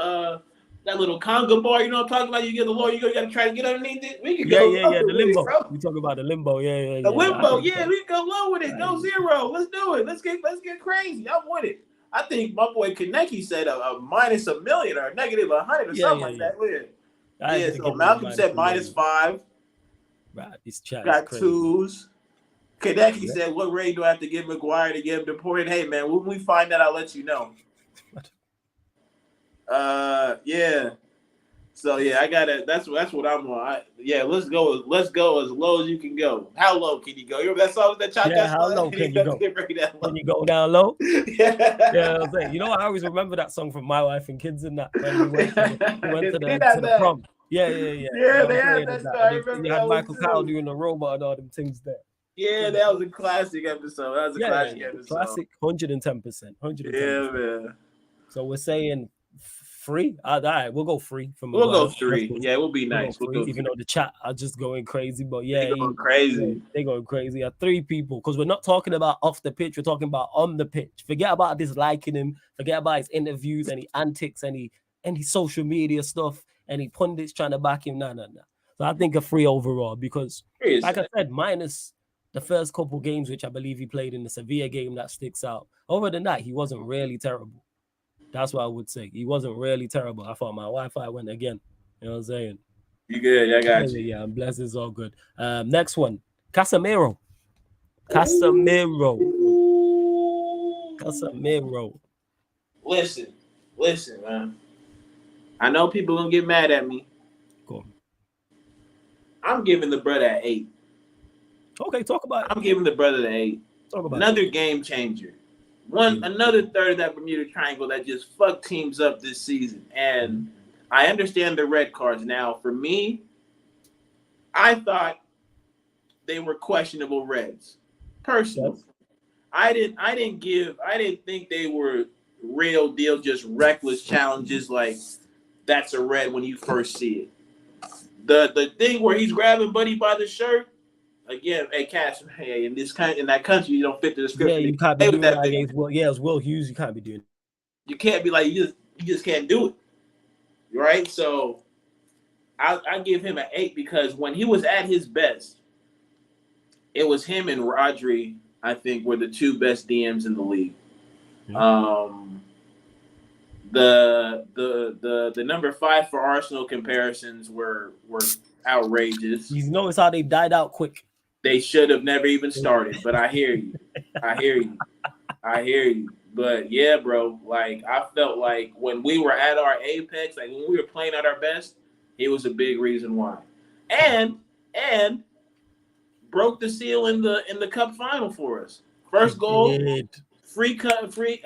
conga bar. You know what I'm talking about? You get the low, you got to try to get underneath it. We can go the limbo. We talk about the limbo. Yeah. The limbo. Yeah, we can go low with it. Go 0. Let's do it. Let's get crazy. I'm with it. I think my boy Kaneki said a minus $1 million or negative 100 or something like that. Yeah, so Malcolm said -5. Right, this chat got 2s. Kaneki said, what rating do I have to give Maguire to get him deported? Hey, man, when we find that, I'll let you know. Yeah. So yeah, I gotta. That's what I'm on. Let's go as low as you can go. How low can you go? You remember that song that Chaka? Yeah, how low can you go? Can you go down low? Yeah, I'm saying. You know, I always remember that song from My Wife and Kids and that when we went to the prom. Yeah. Yeah, they had that song. You had Michael Kyle doing the robot and all them things there. Yeah, that was a classic episode. That was a classic episode. Classic, 110%. Yeah, man. So we're saying 3. All right, we'll go 3 from. We'll go 3. Yeah, we'll be nice. Even though the chat are just going crazy, but yeah, they're going crazy. They're going crazy. 3 people, because we're not talking about off the pitch. We're talking about on the pitch. Forget about disliking him. Forget about his interviews, any antics, any social media stuff, any pundits trying to back him. No. So I think a 3 overall because, like I said, minus the first couple games, which I believe he played in the Sevilla game, that sticks out. Other than that, he wasn't really terrible. That's what I would say. He wasn't really terrible. I thought my Wi-Fi went again. You know what I'm saying? You good? I got you. Yeah, I'm blessed. It's all good. Next one, Casemiro. Listen, man. I know people gonna get mad at me. Go on. I'm giving the brother an 8. Okay, talk about it. I'm giving the brother an 8. Talk about another game changer. Another third of that Bermuda Triangle that just fucked teams up this season. And I understand the red cards. Now, for me, I thought they were questionable reds. Personally, I didn't think they were real deal, just reckless challenges like that's a red when you first see it. The thing where he's grabbing Buddy by the shirt, again, hey Cash, hey, in that country you don't fit the description. Yeah, you can't be doing that against Will. Yeah, it's Will Hughes. You can't be doing. You can't be like you just can't do it, right? So I give him an 8 because when he was at his best, it was him and Rodri. I think were the two best DMs in the league. Mm-hmm. The number 5 for Arsenal comparisons were outrageous. You notice how they died out quick. They should have never even started, but I hear you. But yeah, bro, like I felt like when we were at our apex, like when we were playing at our best, it was a big reason why. And broke the seal in the cup final for us. First goal, a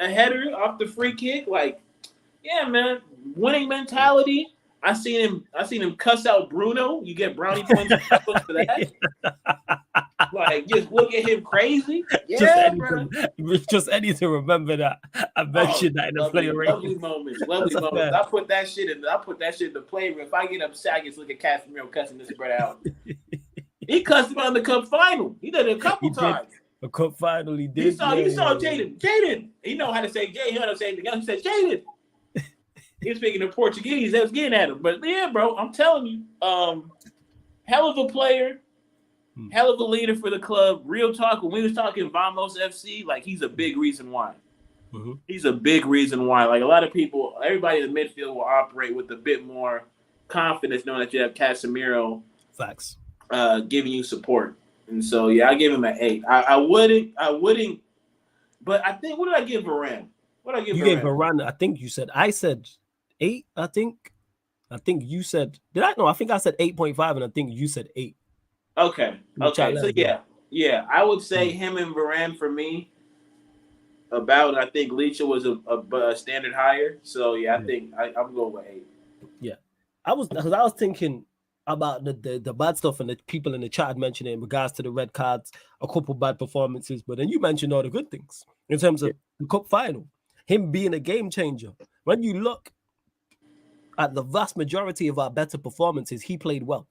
header off the free kick. Like, yeah, man, winning mentality. I seen him cuss out Bruno. You get brownie points for that. Like, just look at him crazy. Yeah, bro. Just any to remember that. I mentioned that in the player rating. Lovely moments. I put that shit in the play room. If I get upset, I just look at Casemiro cussing this brother out. He cussed him out in the cup final. He did it a couple times. A cup final, he did. He saw Jaden. Jaden. He know how to say Jay. He know how to say anything else. He said Jaden. He was speaking in Portuguese. That was getting at him. But yeah, bro, I'm telling you, hell of a player, hell of a leader for the club. Real talk. When we was talking Vamos FC, like he's a big reason why. Mm-hmm. He's a big reason why. Like a lot of people, everybody in the midfield will operate with a bit more confidence, knowing that you have Casemiro. Facts. Giving you support. And so yeah, I give him an 8. I wouldn't, but I think what did I give Varane? What did I give you Varane? Gave Varane, I said 8, I think you said, did I? No, I think I said 8.5 and I think you said 8. Okay. So yeah, I would say him and Varane for me. I think Licha was a standard higher. So yeah, I think I'm going with 8. Yeah, I was thinking about the bad stuff and the people in the chat mentioned it in regards to the red cards, a couple bad performances, but then you mentioned all the good things in terms of the cup final, him being a game changer. When you look at the vast majority of our better performances, he played well.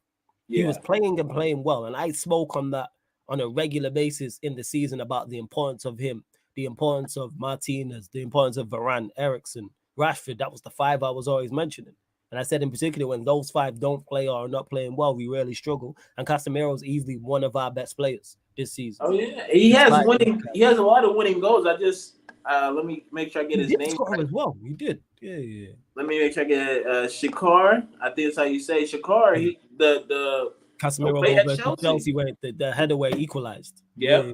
Yeah. He was playing well, and I spoke on that on a regular basis in the season about the importance of him, the importance of Martinez, the importance of Varane, Eriksen, Rashford. That was the 5 I was always mentioning. And I said in particular, when those 5 don't play or are not playing well, we really struggle. And Casemiro is easily one of our best players this season. Oh yeah, he has a lot of winning goals. I just let me make sure I get his name right as well. He did. Yeah. Let me make sure I get Shakar. I think that's how you say Shakar. He the Casemiro goal versus Chelsea where the header where he equalized. Yeah.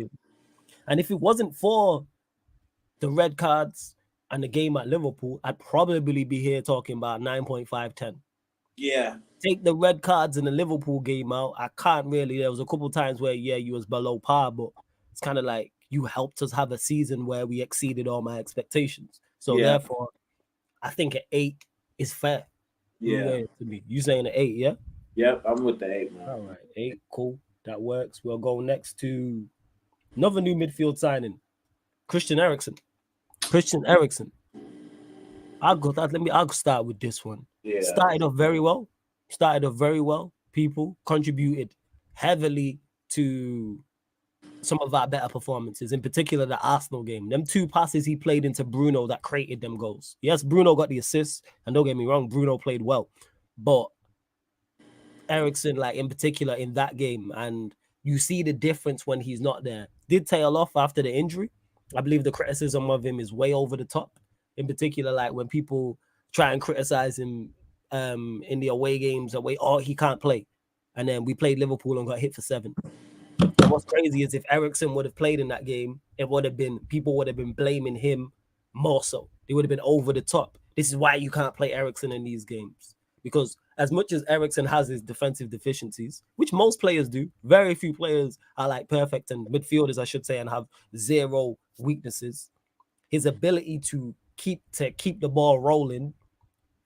And if it wasn't for the red cards and the game at Liverpool, I'd probably be here talking about 9.5, 10. Yeah. Take the red cards in the Liverpool game out. I can't really. There was a couple times where, you was below par, but it's kind of like you helped us have a season where we exceeded all my expectations. So therefore, I think an 8 is fair. Yeah. To me. You saying an 8, yeah? Yep, I'm with the 8, man. All right, 8, cool. That works. We'll go next to another new midfield signing, Christian Eriksen. I'll start with this one. Yeah. Started off very well. People contributed heavily to some of our better performances, in particular the Arsenal game. Them 2 passes he played into Bruno that created them goals. Yes, Bruno got the assist, and don't get me wrong, Bruno played well. But Eriksen, like in particular in that game, and you see the difference when he's not there. Did tail off after the injury. I believe the criticism of him is way over the top. In particular, like when people try and criticize him in the away games, he can't play. And then we played Liverpool and got hit for 7. And what's crazy is if Eriksen would have played in that game, people would have been blaming him more so. They would have been over the top. This is why you can't play Eriksen in these games. Because as much as Eriksen has his defensive deficiencies, which most players do, very few players are like perfect, and midfielders, I should say, and have 0 weaknesses. his ability to keep the ball rolling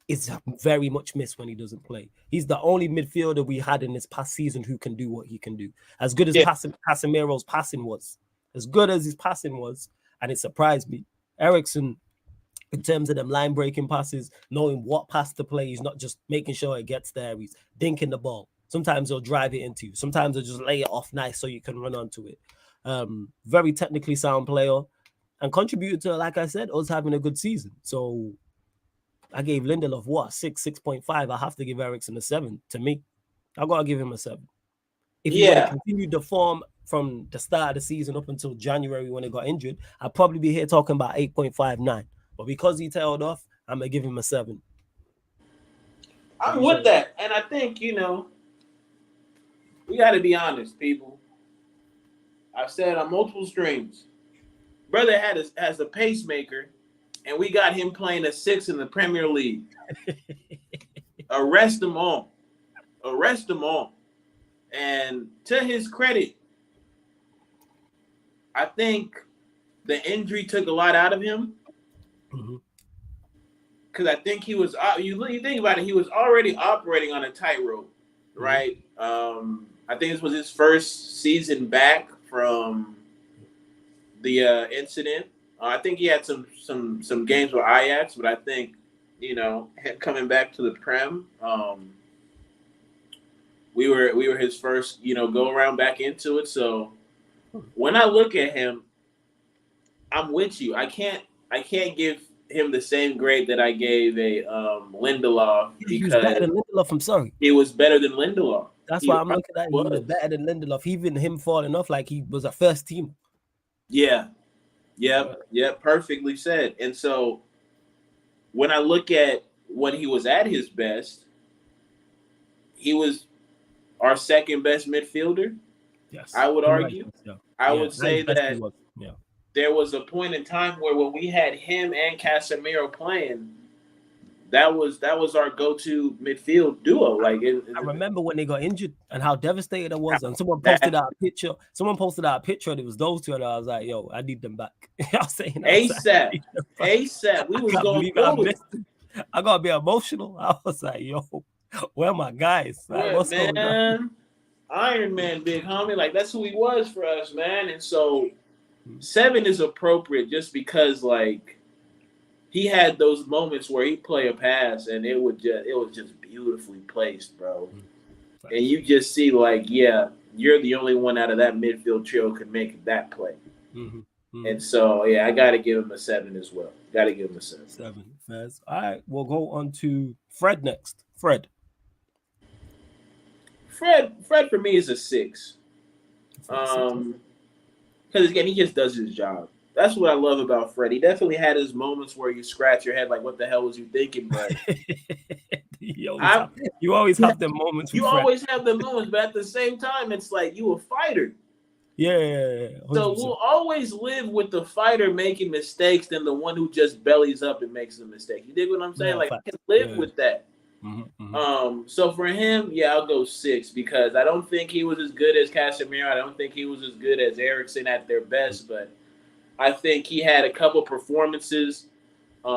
is very much missed when he doesn't play. He's the only midfielder we had in this past season who can do what he can do. As good as Casemiro's passing was, as good as his passing was, and it surprised me. Eriksen, in terms of them line breaking passes, knowing what pass to play, he's not just making sure it gets there. He's dinking the ball. Sometimes he'll drive it into you. Sometimes he'll just lay it off nice so you can run onto it. Very technically sound player and contributed to, like I said, us having a good season. So I gave Lindelof 6.5. I have to give Eriksen a 7. To me, I gotta give him a 7. If he would have continued the form from the start of the season up until January when he got injured, I'd probably be here talking about 8.59. But because he tailed off, I'm gonna give him a 7. I'm with that, and I think we got to be honest, people. I've said on multiple streams, brother has a pacemaker. And we got him playing a 6 in the Premier League. Arrest them all. Arrest them all. And to his credit, I think the injury took a lot out of him. Because I think he was, you think about it, he was already operating on a tightrope, right? I think this was his first season back from the incident. I think he had some games with Ajax, but I think, him coming back to the Prem, we were his first, go around back into it. So when I look at him, I'm with you. I can't give him the same grade that I gave a Lindelof because he was better than Lindelof. I'm sorry, he was better than Lindelof. That's why I'm looking at him. He was better than Lindelof. Even him falling off like he was a first team. Yeah. Yep, perfectly said. And so when I look at when he was at his best, he was our second best midfielder. Yes, I would argue. I would say that there was a point in time where when we had him and Casemiro playing, that was our go-to midfield duo. Like I remember when they got injured and how devastated I was. And someone posted out a picture. And it was those two, and I was like, "Yo, I need them back." I was saying ASAP. We was going forward. I gotta be emotional. I was like, "Yo, where are my guys? Like, what's going on?" Iron Man, big homie. Like that's who he was for us, man. And so 7 is appropriate just because like. He had those moments where he'd play a pass and it was just beautifully placed, bro. And you just see like, yeah, you're the only one out of that midfield trio who can make that play. And so, yeah, I got to give him a 7 as well. Got to give him a 7. 7, Fez. All right, we'll go on to Fred next. Fred for me is a 6. Because again, he just does his job. That's what I love about Fred. He definitely had his moments where you scratch your head like, what the hell was you thinking? But you always have them moments. You always have the moments, but at the same time, it's like you a fighter. Yeah. 100%. So we'll always live with the fighter making mistakes than the one who just bellies up and makes a mistake. You dig what I'm saying? I can live with that. So for him, I'll go 6 because I don't think he was as good as Casemiro. I don't think he was as good as Eriksen at their best, but I think he had a couple performances. He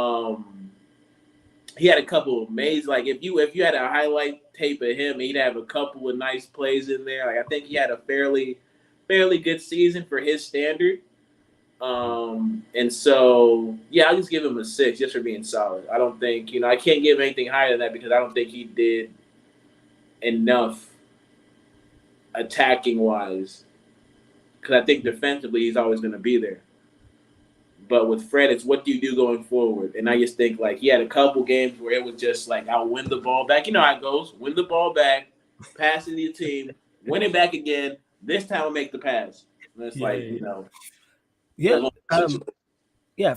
had a couple of amazing. Like if you had a highlight tape of him, he'd have a couple of nice plays in there. Like I think he had a fairly good season for his standard. And so I'll just give him a 6 just for being solid. I don't think I can't give anything higher than that because I don't think he did enough attacking wise. Because I think defensively he's always going to be there. But with Fred, it's what do you do going forward? And I just think, like, he had a couple games where it was just like, I'll win the ball back. You know how it goes. Win the ball back, pass it to your team, win it back again. This time I'll make the pass. And it's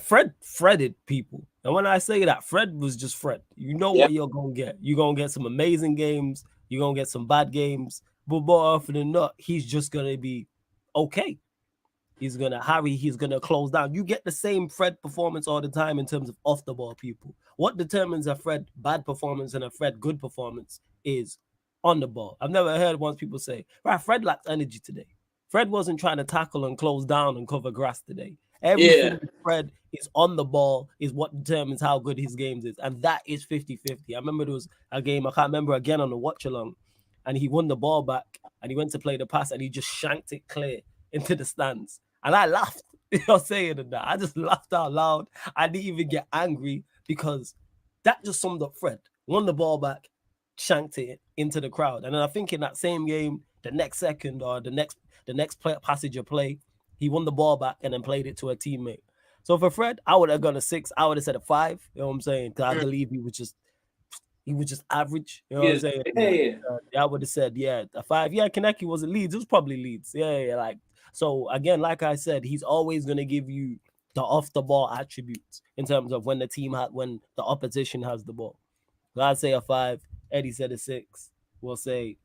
Fred Freded people. And when I say that, Fred was just Fred. You know what you're going to get. You're going to get some amazing games. You're going to get some bad games. But more often than not, he's just going to be okay. He's going to hurry. He's going to close down. You get the same Fred performance all the time in terms of off the ball people. What determines a Fred bad performance and a Fred good performance is on the ball. I've never heard once people say, right, Fred lacked energy today. Fred wasn't trying to tackle and close down and cover grass today. Everything Yeah. with Fred is on the ball is what determines how good his games is. And that is 50-50. I remember there was a game, I can't remember again on the watch along, and he won the ball back and he went to play the pass and he just shanked it clear into the stands. And I laughed. You're saying that. I just laughed out loud. I didn't even get angry because that just summed up Fred. Won the ball back, shanked it into the crowd. And then I think in that same game, the next second or the next passage of play, he won the ball back and then played it to a teammate. So for Fred, I would have gone a 6. I would have said a 5. You know what I'm saying? Because I believe he was just average. You know what I'm saying? Yeah. I would have said, a 5. Yeah, Kaneki was a Leeds. It was probably Leeds. Yeah. Like, so again, like I said, he's always going to give you the off the ball attributes in terms of when when the opposition has the ball. So I'd say a 5. Eddie said a 6. We'll say, you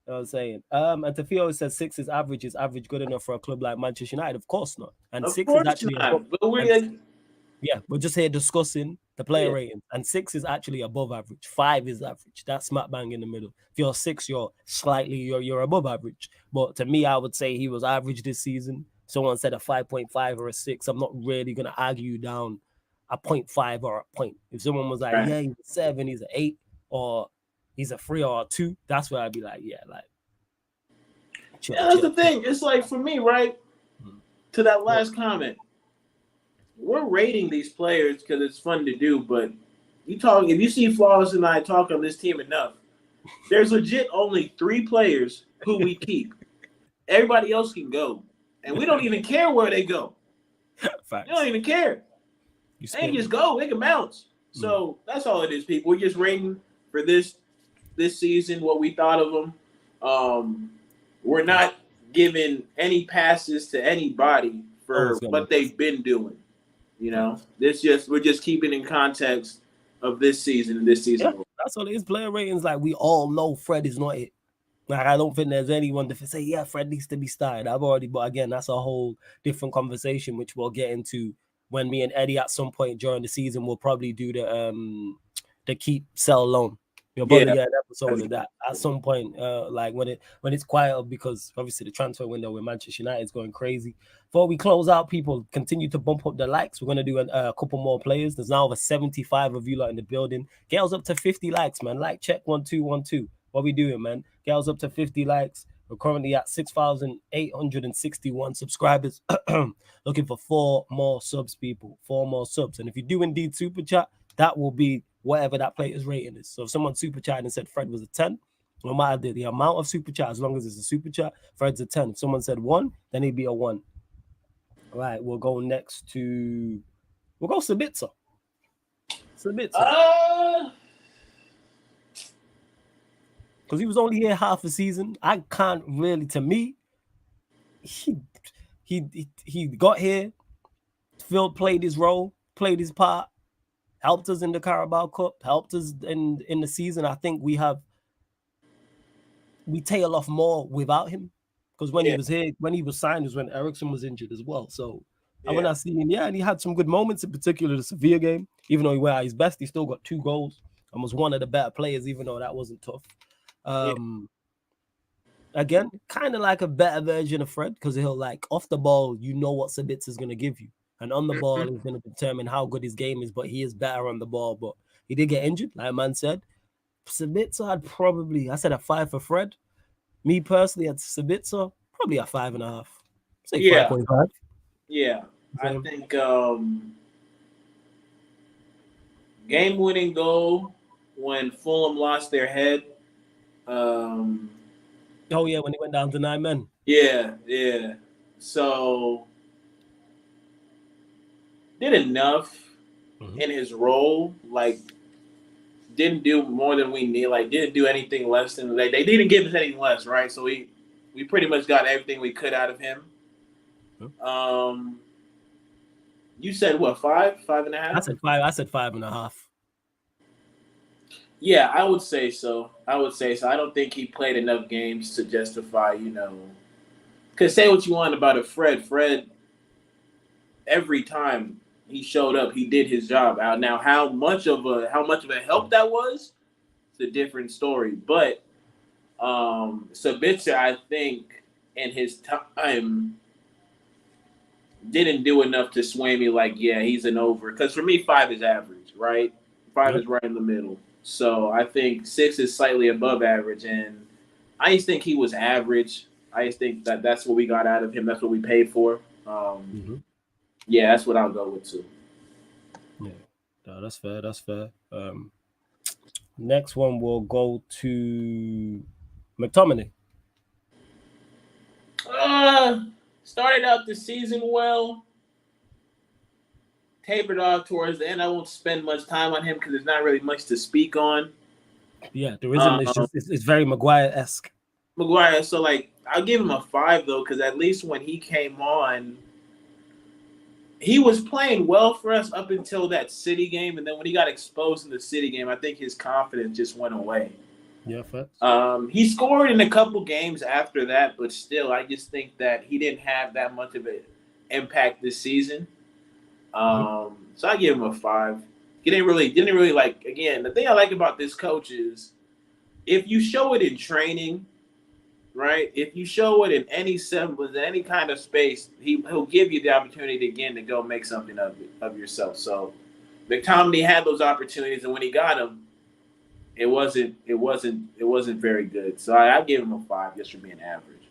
know what I'm saying? And Tafio says 6 is average good enough for a club like Manchester United? Of course not. And Of 6 is course actually not. But we're just here discussing the player rating, and 6 is actually above average. 5 is average. That's smack bang in the middle. If you're 6, you're above average. But to me, I would say he was average this season. Someone said a 5.5 or a 6. I'm not really gonna argue down a 0.5 or a point. If someone was like, yeah, he's a 7, he's an 8, or he's a 3 or a 2, that's where I'd be like, chill. That's the thing. It's like for me, right? To that last comment. We're rating these players because it's fun to do, but if you see Flawless and I talk on this team enough, there's legit only 3 players who we keep. Everybody else can go. And we don't even care where they go. Facts. You don't even care. They can just go. They can bounce. So that's all it is, people. We're just rating for this season what we thought of them. We're not giving any passes to anybody for what they've been doing. You know, we're just keeping in context of this season and this season. Yeah, that's all it is. Player ratings, like we all know Fred is not it. Like I don't think there's anyone to say, Fred needs to be started. But again, that's a whole different conversation, which we'll get into when me and Eddie at some point during the season will probably do the keep, sell, loan. You'll probably get an episode of that at some point, like when it's quiet, because obviously the transfer window with Manchester United is going crazy. Before we close out, people continue to bump up the likes. We're going to do a couple more players. There's now over 75 of you lot in the building. Get us up to 50 likes, man. Like check 1212. What we doing, man? Get us up to 50 likes. We're currently at 6,861 subscribers. Looking for 4 more subs, people. 4 more subs. And if you do indeed super chat, that will be whatever that player's rating is. So if someone super chatted and said Fred was a 10, no matter the amount of super chat, as long as it's a super chat, Fred's a 10. If someone said 1, then he'd be a 1. All right, we'll go next to Sabitzer. Because he was only here half a season. I can't really, to me, he got here, played his role, played his part, helped us in the Carabao Cup, helped us in the season. I think we tail off more without him, because when he was here, when he was signed, was when Eriksen was injured as well. So when I see him, and he had some good moments, in particular the Sevilla game. Even though he went at his best, he still got 2 goals and was one of the better players, even though that wasn't tough. Again, kind of like a better version of Fred, because he'll like off the ball, you know what Sabitzer is going to give you, and on the ball is going to determine how good his game is. But he is better on the ball. But he did get injured, like man said. Sabitzer I said a 5 for Fred. Me personally, at Sabitzer, probably a 5.5. Say 5.5. Yeah, I think game-winning goal when Fulham lost their head. When he went down to 9 men. Yeah. So did enough in his role. Like didn't do more than we need. Like didn't do anything less than they didn't give us anything less, right? So we pretty much got everything we could out of him. You said what, 5, 5.5? I said 5. I said 5.5. Yeah, I would say so. I don't think he played enough games to justify, because say what you want about a Fred. Fred, every time he showed up, he did his job. Now, how much of a help that was, it's a different story. But Sabitzer, I think, in his time, didn't do enough to sway me like, yeah, he's an over. Because for me, 5 is average, right? 5 is right in the middle. So I think 6 is slightly above average. And I just think he was average. I just think that that's what we got out of him. That's what we paid for. Yeah, that's what I'll go with too. Yeah, no, that's fair. That's fair. Next one will go to McTominay. Started out the season well. Tapered off towards the end. I won't spend much time on him because there's not really much to speak on. Yeah, there isn't. It's very Maguire-esque. Maguire, so like I'll give him a 5 though, because at least when he came on, he was playing well for us up until that City game, and then when he got exposed in the City game, I think his confidence just went away. Yeah, facts. He scored in a couple games after that, but still, I just think that he didn't have that much of an impact this season. So I give him a 5. He didn't really like. Again, the thing I like about this coach is if you show it in training, right? If you show it in any semblance, in any kind of space, he'll give you the opportunity again to go make something of yourself. So McTominay had those opportunities, and when he got them, it wasn't very good. So I give him a 5 just for being average.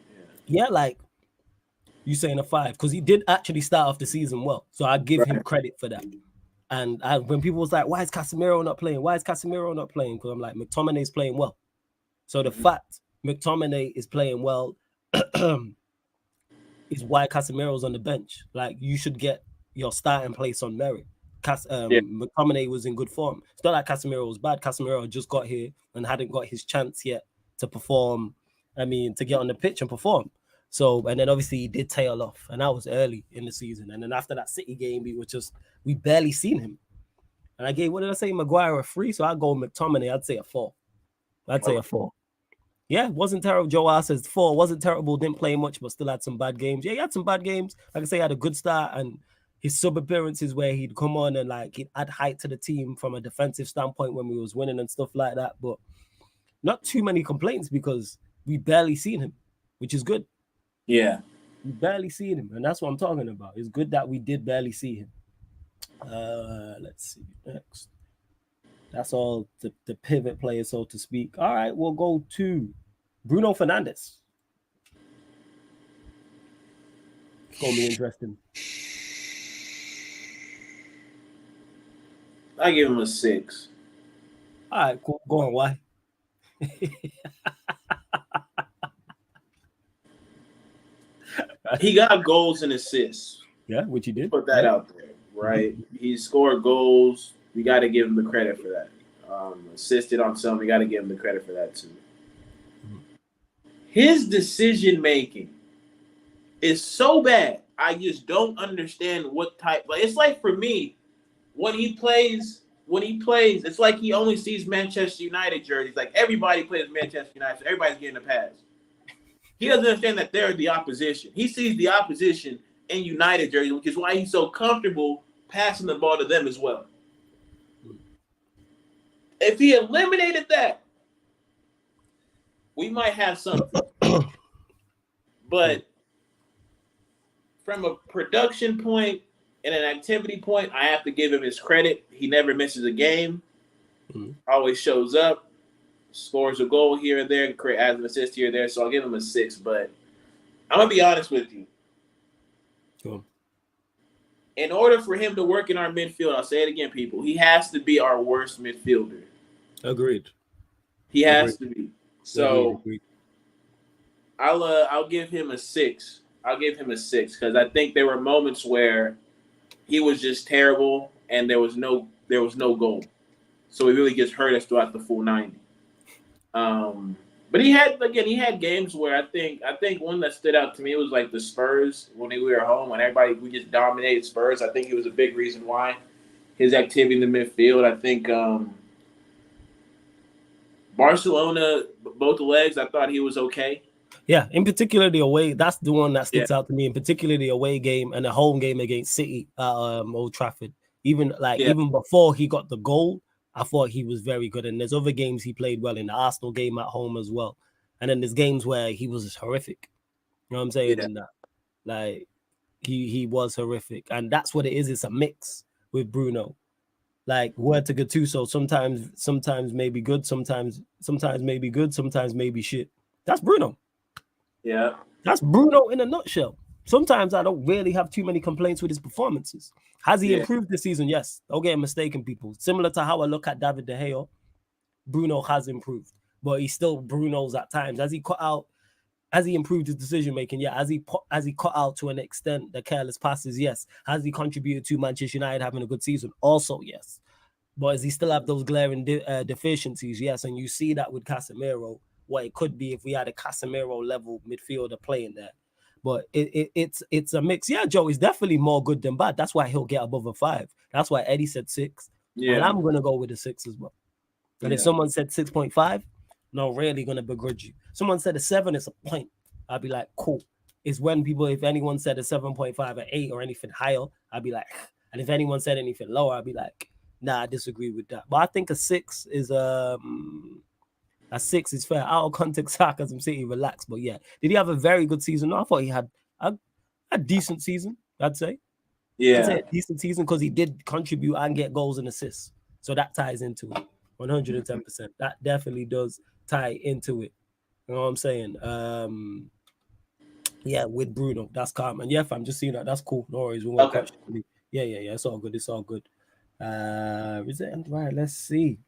Yeah, like you saying a 5 because he did actually start off the season well. So I give him credit for that. And when people was like, "Why is Casemiro not playing? Why is Casemiro not playing?" Because I'm like, McTominay's playing well. So the fact McTominay is playing well is why Casemiro's on the bench. Like, you should get your starting place on merit. McTominay was in good form. It's not like Casemiro was bad. Casemiro just got here and hadn't got his chance yet to perform. I mean, to get on the pitch and perform. So, and then obviously he did tail off, and that was early in the season. And then after that City game, we barely seen him. And I gave, what did I say, Maguire a 3? So I go McTominay, I'd say a 4. A 4. Yeah, wasn't terrible. Joe says 4. Wasn't terrible, didn't play much, but still had some bad games. Yeah, he had some bad games. Like I say, he had a good start, and his sub appearances where he'd come on and like he'd add height to the team from a defensive standpoint when we was winning and stuff like that. But not too many complaints because we barely seen him, which is good. Yeah. We barely seen him, and that's what I'm talking about. It's good that we did barely see him. Let's see next. That's all the pivot player, so to speak. All right, we'll go to Bruno Fernandes. It's gonna be interesting. I give him a 6. All right, cool. Go on. Why? He got goals and assists. Yeah, which he did. Put that out there, right? He scored goals. We got to give him the credit for that. Assisted on some. We got to give him the credit for that too. His decision making is so bad. I just don't understand what type. Like, it's like for me, when he plays, it's like he only sees Manchester United jerseys. Like, everybody plays Manchester United, so everybody's getting a pass. He doesn't understand that they're the opposition. He sees the opposition in United jerseys, which is why he's so comfortable passing the ball to them as well. If he eliminated that, we might have something. But from a production point and an activity point, I have to give him his credit. He never misses a game. Always shows up. Scores a goal here and there, adds an assist here and there. So I'll give him a 6. But I'm going to be honest with you. Cool. In order for him to work in our midfield, I'll say it again, people, he has to be our worst midfielder. Agreed. He has to be. So Agreed. I'll give him a 6. I'll give him a 6 because I think there were moments where he was just terrible and there was no goal. So he really just hurt us throughout the full 90. But he had games where I think one that stood out to me was like the Spurs when we were home when we just dominated Spurs. I think it was a big reason why his activity in the midfield. I think Barcelona, both legs, I thought he was okay. Yeah, in particular the away. That's the one that sticks out to me. In particular the away game and the home game against City at Old Trafford. Even before he got the goal, I thought he was very good. And there's other games he played well in the Arsenal game at home as well. And then there's games where he was just horrific. You know what I'm saying? Yeah. And that, like, he was horrific, and that's what it is. It's a mix with Bruno. Like word to Gattuso, sometimes maybe good, sometimes maybe good, sometimes maybe shit. That's Bruno. Yeah. That's Bruno in a nutshell. Sometimes I don't really have too many complaints with his performances. Has he improved this season? Yes. Don't get mistaken, people. Similar to how I look at David De Gea, Bruno has improved, but he's still Bruno's at times. Has he improved his decision making? Yeah. Has he cut out to an extent the careless passes? Yes. Has he contributed to Manchester United having a good season? Also, yes. But does he still have those glaring deficiencies? Yes. And you see that with Casemiro, what it could be if we had a Casemiro level midfielder playing there. But it's a mix. Yeah, Joe is definitely more good than bad. That's why he'll get above a 5. That's why Eddie said 6. Yeah. And I'm gonna go with a 6 as well. And if someone said 6.5, no, really gonna begrudge you. Someone said a 7 is a point. I'd be like, cool. It's when if anyone said a 7.5 or 8 or anything higher, I'd be like, and if anyone said anything lower, I'd be like, nah, I disagree with that. But I think a 6 is fair. Out of context, Sarcasm City, relax. But yeah, did he have a very good season? No, I thought he had a decent season, I'd say. Yeah. I'd say a decent season because he did contribute and get goals and assists. So that ties into it. 110%. That definitely does tie into it. You know what I'm saying? Yeah, with Bruno. That's calm. And yeah, I'm just seeing that. That's cool. No worries. Okay. Yeah. It's all good. It's all good. Is it right? Let's see.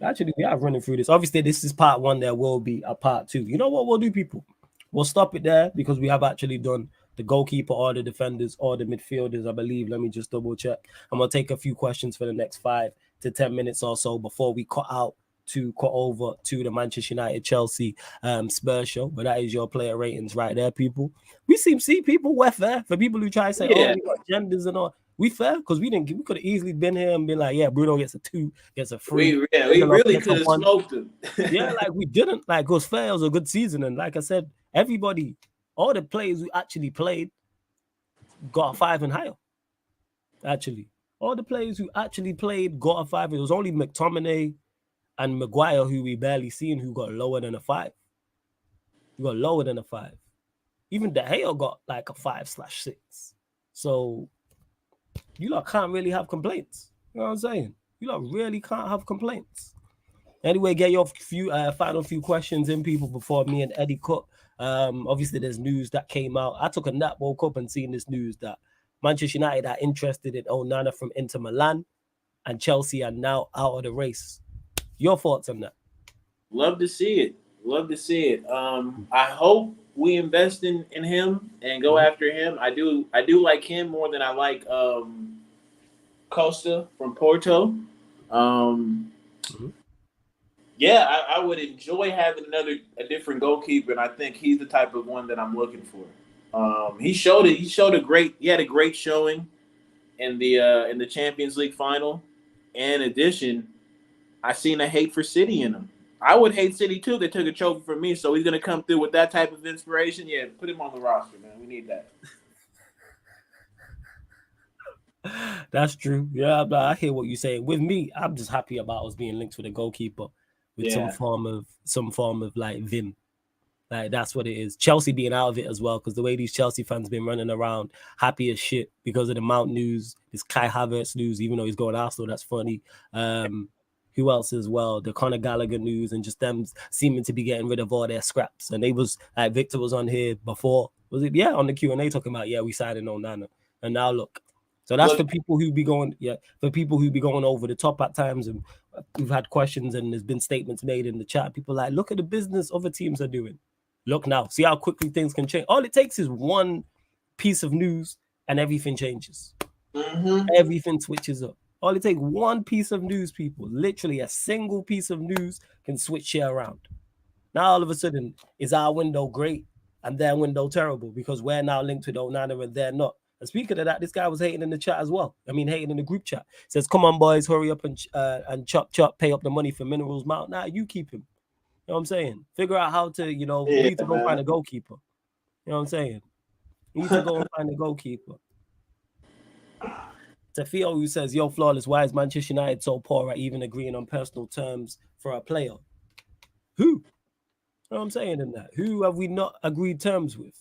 Actually, we are running through this. Obviously, this is part 1. There will be a part 2. You know what we'll do, people? We'll stop it there because we have actually done the goalkeeper or the defenders or the midfielders, I believe. Let me just double check. I'm going to take a few questions for the next 5 to 10 minutes or so before we cut over to the Manchester United Chelsea Spurs show. But that is your player ratings right there, people. We see people, we're fair. For people who try to say, we got genders and all. We fair because we could have easily been here and been like, yeah, Bruno gets a 2, gets a 3. We really could have smoked him. Yeah, like we didn't. Like it was fair. It was a good season, and like I said, everybody, all the players who actually played, got a 5 and higher. Actually, all the players who actually played got a 5. It was only McTominay and Maguire who we barely seen who got lower than a 5. Who got lower than a 5. Even De Gea got like a 5/6. So you lot can't really have complaints. You know what I'm saying? You lot really can't have complaints. Anyway, get your final few questions in, people, before me and Eddie cut. Obviously, there's news that came out. I took a nap, woke up and seen this news that Manchester United are interested in Onana from Inter Milan, and Chelsea are now out of the race. Your thoughts on that? Love to see it. I hope we invest in him and go after him. I do like him more than I like Costa from Porto. Yeah, I would enjoy having a different goalkeeper, and I think he's the type of one that I'm looking for. He had a great showing in the Champions League final. In addition, I seen a hate for City in him. I would hate City too if they took a trophy from me. So he's gonna come through with that type of inspiration. Yeah, put him on the roster, man. We need that. That's true. Yeah, I hear what you're saying. With me, I'm just happy about us being linked with a goalkeeper with some form of like vim. Like that's what it is. Chelsea being out of it as well, because the way these Chelsea fans been running around happy as shit because of the Mount news, this Kai Havertz news, even though he's going Arsenal, that's funny. Who else as well? The Conor Gallagher news, and just them seeming to be getting rid of all their scraps. And they was like Victor was on here before. Was it? Yeah, on the Q&A talking about, we signed Onana. And now look. So that's for people who be going, over the top at times. And we've had questions and there's been statements made in the chat. People like, look at the business other teams are doing. Look now, see how quickly things can change. All it takes is one piece of news and everything changes. Mm-hmm. Everything switches up. All it takes one piece of news, people. Literally a single piece of news can switch shit around. Now all of a sudden, is our window great and their window terrible because we're now linked with Onana and they're not. And speaking of that, this guy was hating in the chat as well. Hating in the group chat. Says, come on, boys, hurry up and chop, pay up the money for Minerals Mount. Now you keep him. You know what I'm saying? Figure out how to, you need to go find a goalkeeper. You know what I'm saying? You need to go and find a goalkeeper. Tafio, who says, yo, Flawless, why is Manchester United so poor at even agreeing on personal terms for a player? Who? You know what I'm saying in that? Who have we not agreed terms with?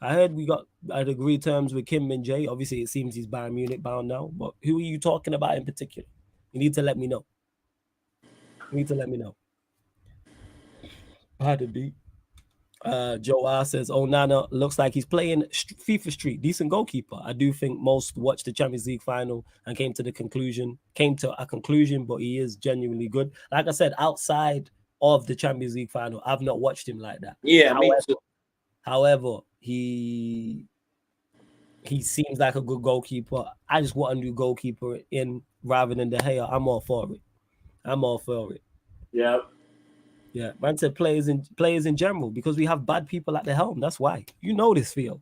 I heard we got at agreed terms with Kim Min Jae. Obviously, it seems he's Bayern Munich bound now. But who are you talking about in particular? You need to let me know. Pardon me. Joe R says, Onana looks like he's playing FIFA Street, decent goalkeeper. I do think most watched the Champions League final and came to a conclusion, but he is genuinely good. Like I said, outside of the Champions League final, I've not watched him like that. Yeah, me too. However, he seems like a good goalkeeper. I just want a new goalkeeper in rather than De Gea. I'm all for it. Yeah. Yeah, man said players in general, because we have bad people at the helm. That's why. You know this, Phil.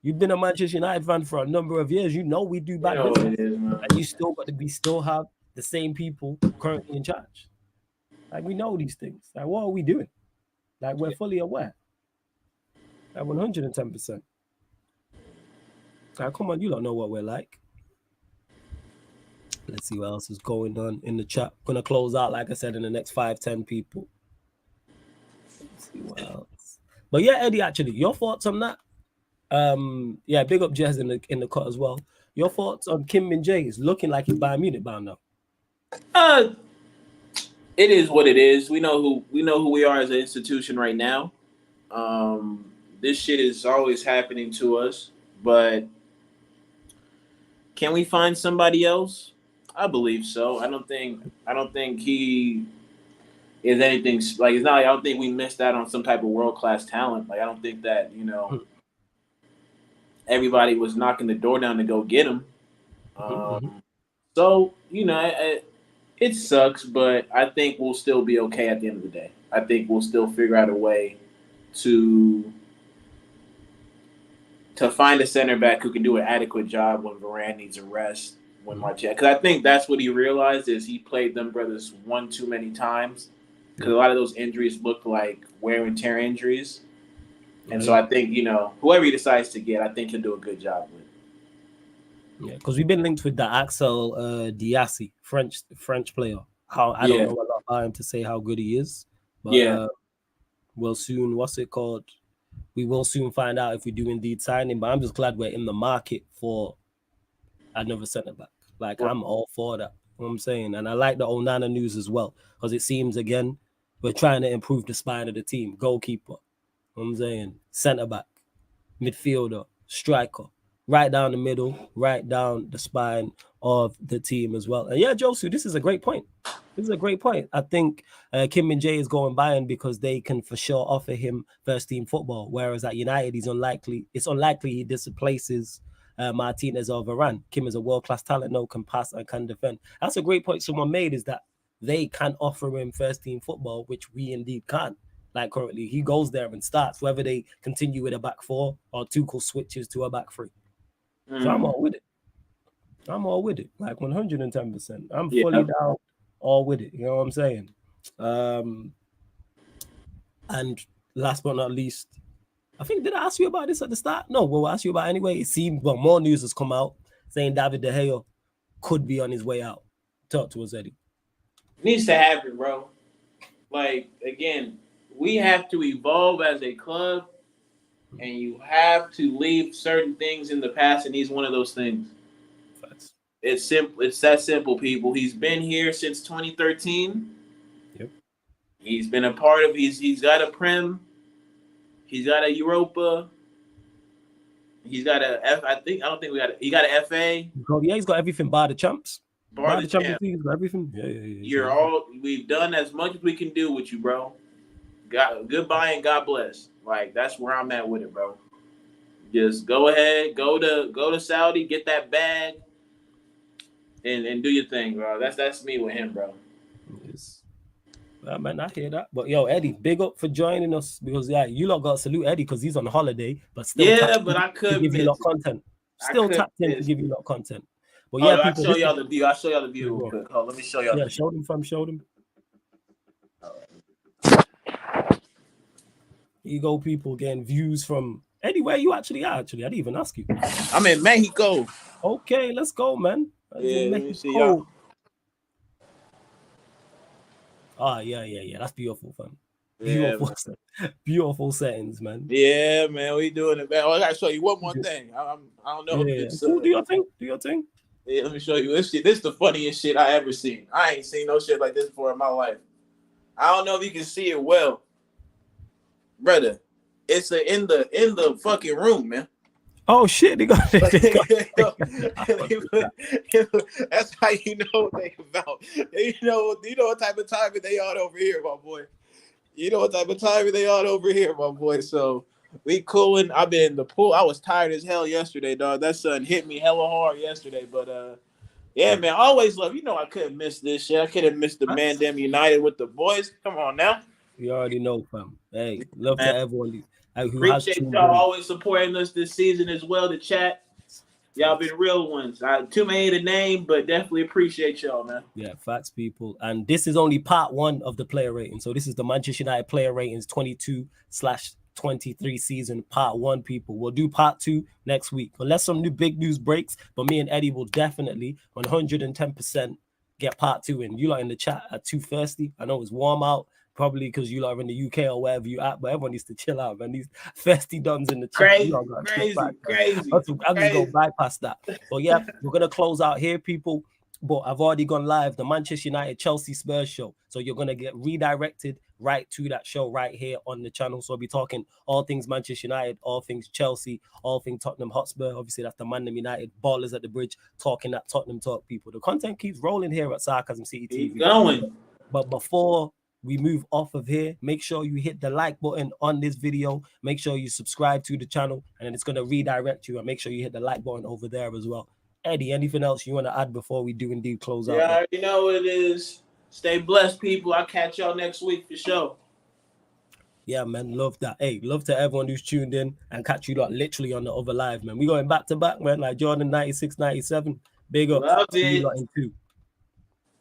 You've been a Manchester United fan for a number of years. You know we do bad business. And you still have the same people currently in charge. Like, we know these things. Like, what are we doing? Like, we're fully aware. Like, 110%. Like, come on, you don't know what we're like. Let's see what else is going on in the chat. Gonna close out, like I said, in the next 5-10 people. See what else. But yeah, Eddie, actually, your thoughts on that? Yeah, big up Jez in the cut as well. Your thoughts on Kim Min Jae is looking like he's Bayern Munich bound now. It is what it is. We know who we are as an institution right now. This shit is always happening to us, but can we find somebody else? I believe so. I don't think he is anything like, it's not like I don't think we missed out on some type of world-class talent. Like, I don't think that, everybody was knocking the door down to go get him. So, it sucks, but I think we'll still be okay at the end of the day. I think we'll still figure out a way to find a center back who can do an adequate job when Varane needs a rest, when Martial. Because I think that's what he realized is he played them brothers one too many times. Because a lot of those injuries looked like wear and tear injuries. And so I think, whoever he decides to get, I think he'll do a good job with. Yeah, because we've been linked with the Axel Diassi, French player. I don't know a lot about him to say how good he is. But we'll soon, we will soon find out if we do indeed sign him. But I'm just glad we're in the market for another centre-back. Like, I'm all for that. You know what I'm saying? And I like the Onana news as well, because it seems, again, we're trying to improve the spine of the team. Goalkeeper, you know what I'm saying? Centre-back, midfielder, striker, right down the middle, right down the spine of the team as well. And yeah, Josu, this is a great point. I think Kim Min Jae is going Bayern because they can for sure offer him first-team football, whereas at United, it's unlikely he displaces Martinez or Varane. Kim is a world-class talent, can pass and can defend. That's a great point someone made, is that they can offer him first-team football, which we indeed can't. Like, currently, he goes there and starts, whether they continue with a back four or Tuchel switches to a back three. So I'm all with it. Like, 110%. I'm fully down, all with it. You know what I'm saying? And last but not least, I think, did I ask you about this at the start? No, we'll ask you about it anyway. It seemed, more news has come out saying David De Gea could be on his way out. Talk to us, Eddie. It needs to happen, bro. Like, again, we have to evolve as a club, and you have to leave certain things in the past, and he's one of those things. Facts. It's simple. It's that simple, people. He's been here since 2013. Yep. He's been a part of. He's got a Prem. He's got a Europa. He's got a F. He got an FA. Yeah, he's got everything bar the champs. Bar the Champions League, he's got everything. Yeah. We've done as much as we can do with you, bro. Goodbye and God bless. Like, that's where I'm at with it, bro. Just go ahead, go to Saudi, get that bag, and do your thing, bro. That's me with him, bro. Yes. Man, I hear that. But yo, Eddie, big up for joining us, because you lot got to salute Eddie because he's on holiday, but still but I could give you lot content. Still tapped in to give you lot content. But yeah, I'll show y'all the view. Real quick. Oh, let me show y'all. Yeah, show them. Here you go, people, getting views from Eddie. Where you actually are? Actually, I didn't even ask you. I'm in Mexico. Okay, let's go, man. Yeah, let me see y'all. Yeah. That's beautiful, fam. Beautiful settings, man. Yeah, man, we doing it, man. Oh, I gotta show you one more thing. I don't know if it's cool. Do your thing. Yeah, let me show you this shit. This is the funniest shit I ever seen. I ain't seen no shit like this before in my life. I don't know if you can see it well, brother. It's in the fucking room, man. Oh shit! They got it. That's how you know what they about. You know what type of timing they on over here, my boy. You know what type of timing they on over here, my boy. So we cooling. I've been in the pool. I was tired as hell yesterday, dog. That sun hit me hella hard yesterday. But yeah, man, always love. You know I couldn't miss this shit. I couldn't miss the ManDem United with the boys. Come on now. You already know, fam. Hey, love to everyone. Appreciate y'all always supporting us this season as well. The chat, y'all been real ones. Too many to name, but definitely appreciate y'all, man. Yeah, facts, people. And this is only part 1 of the player rating. So this is the Manchester United player ratings 22/23 season, part 1, people. We'll do part 2 next week, unless some new big news breaks. But me and Eddie will definitely 110% get part 2 in. You lot in the chat at 2:30. I know it's warm out. Probably because you are in the UK or wherever you at, but everyone needs to chill out, man. These thirsty duns in the chat. Crazy. I'm just going to bypass that. But yeah, we're going to close out here, people. But I've already gone live, the Manchester United Chelsea Spurs show. So you're going to get redirected right to that show right here on the channel. So I'll be talking all things Manchester United, all things Chelsea, all things Tottenham Hotspur. Obviously, that's the ManDem United Ballers at the Bridge, talking that Tottenham talk, people. The content keeps rolling here at Sarcasm City TV. Keep going. But before we move off of here, make sure you hit the like button on this video. Make sure you subscribe to the channel, and then it's going to redirect you. And make sure you hit the like button over there as well. Eddie, anything else you want to add before we do indeed close out? Yeah, you know what it is. Stay blessed, people. I'll catch y'all next week for sure. Yeah, man. Love that. Hey, love to everyone who's tuned in, and catch you lot literally on the other live, man. We going back to back, man. Like Jordan 96, 97. Big up. Love See it. you lot in 2.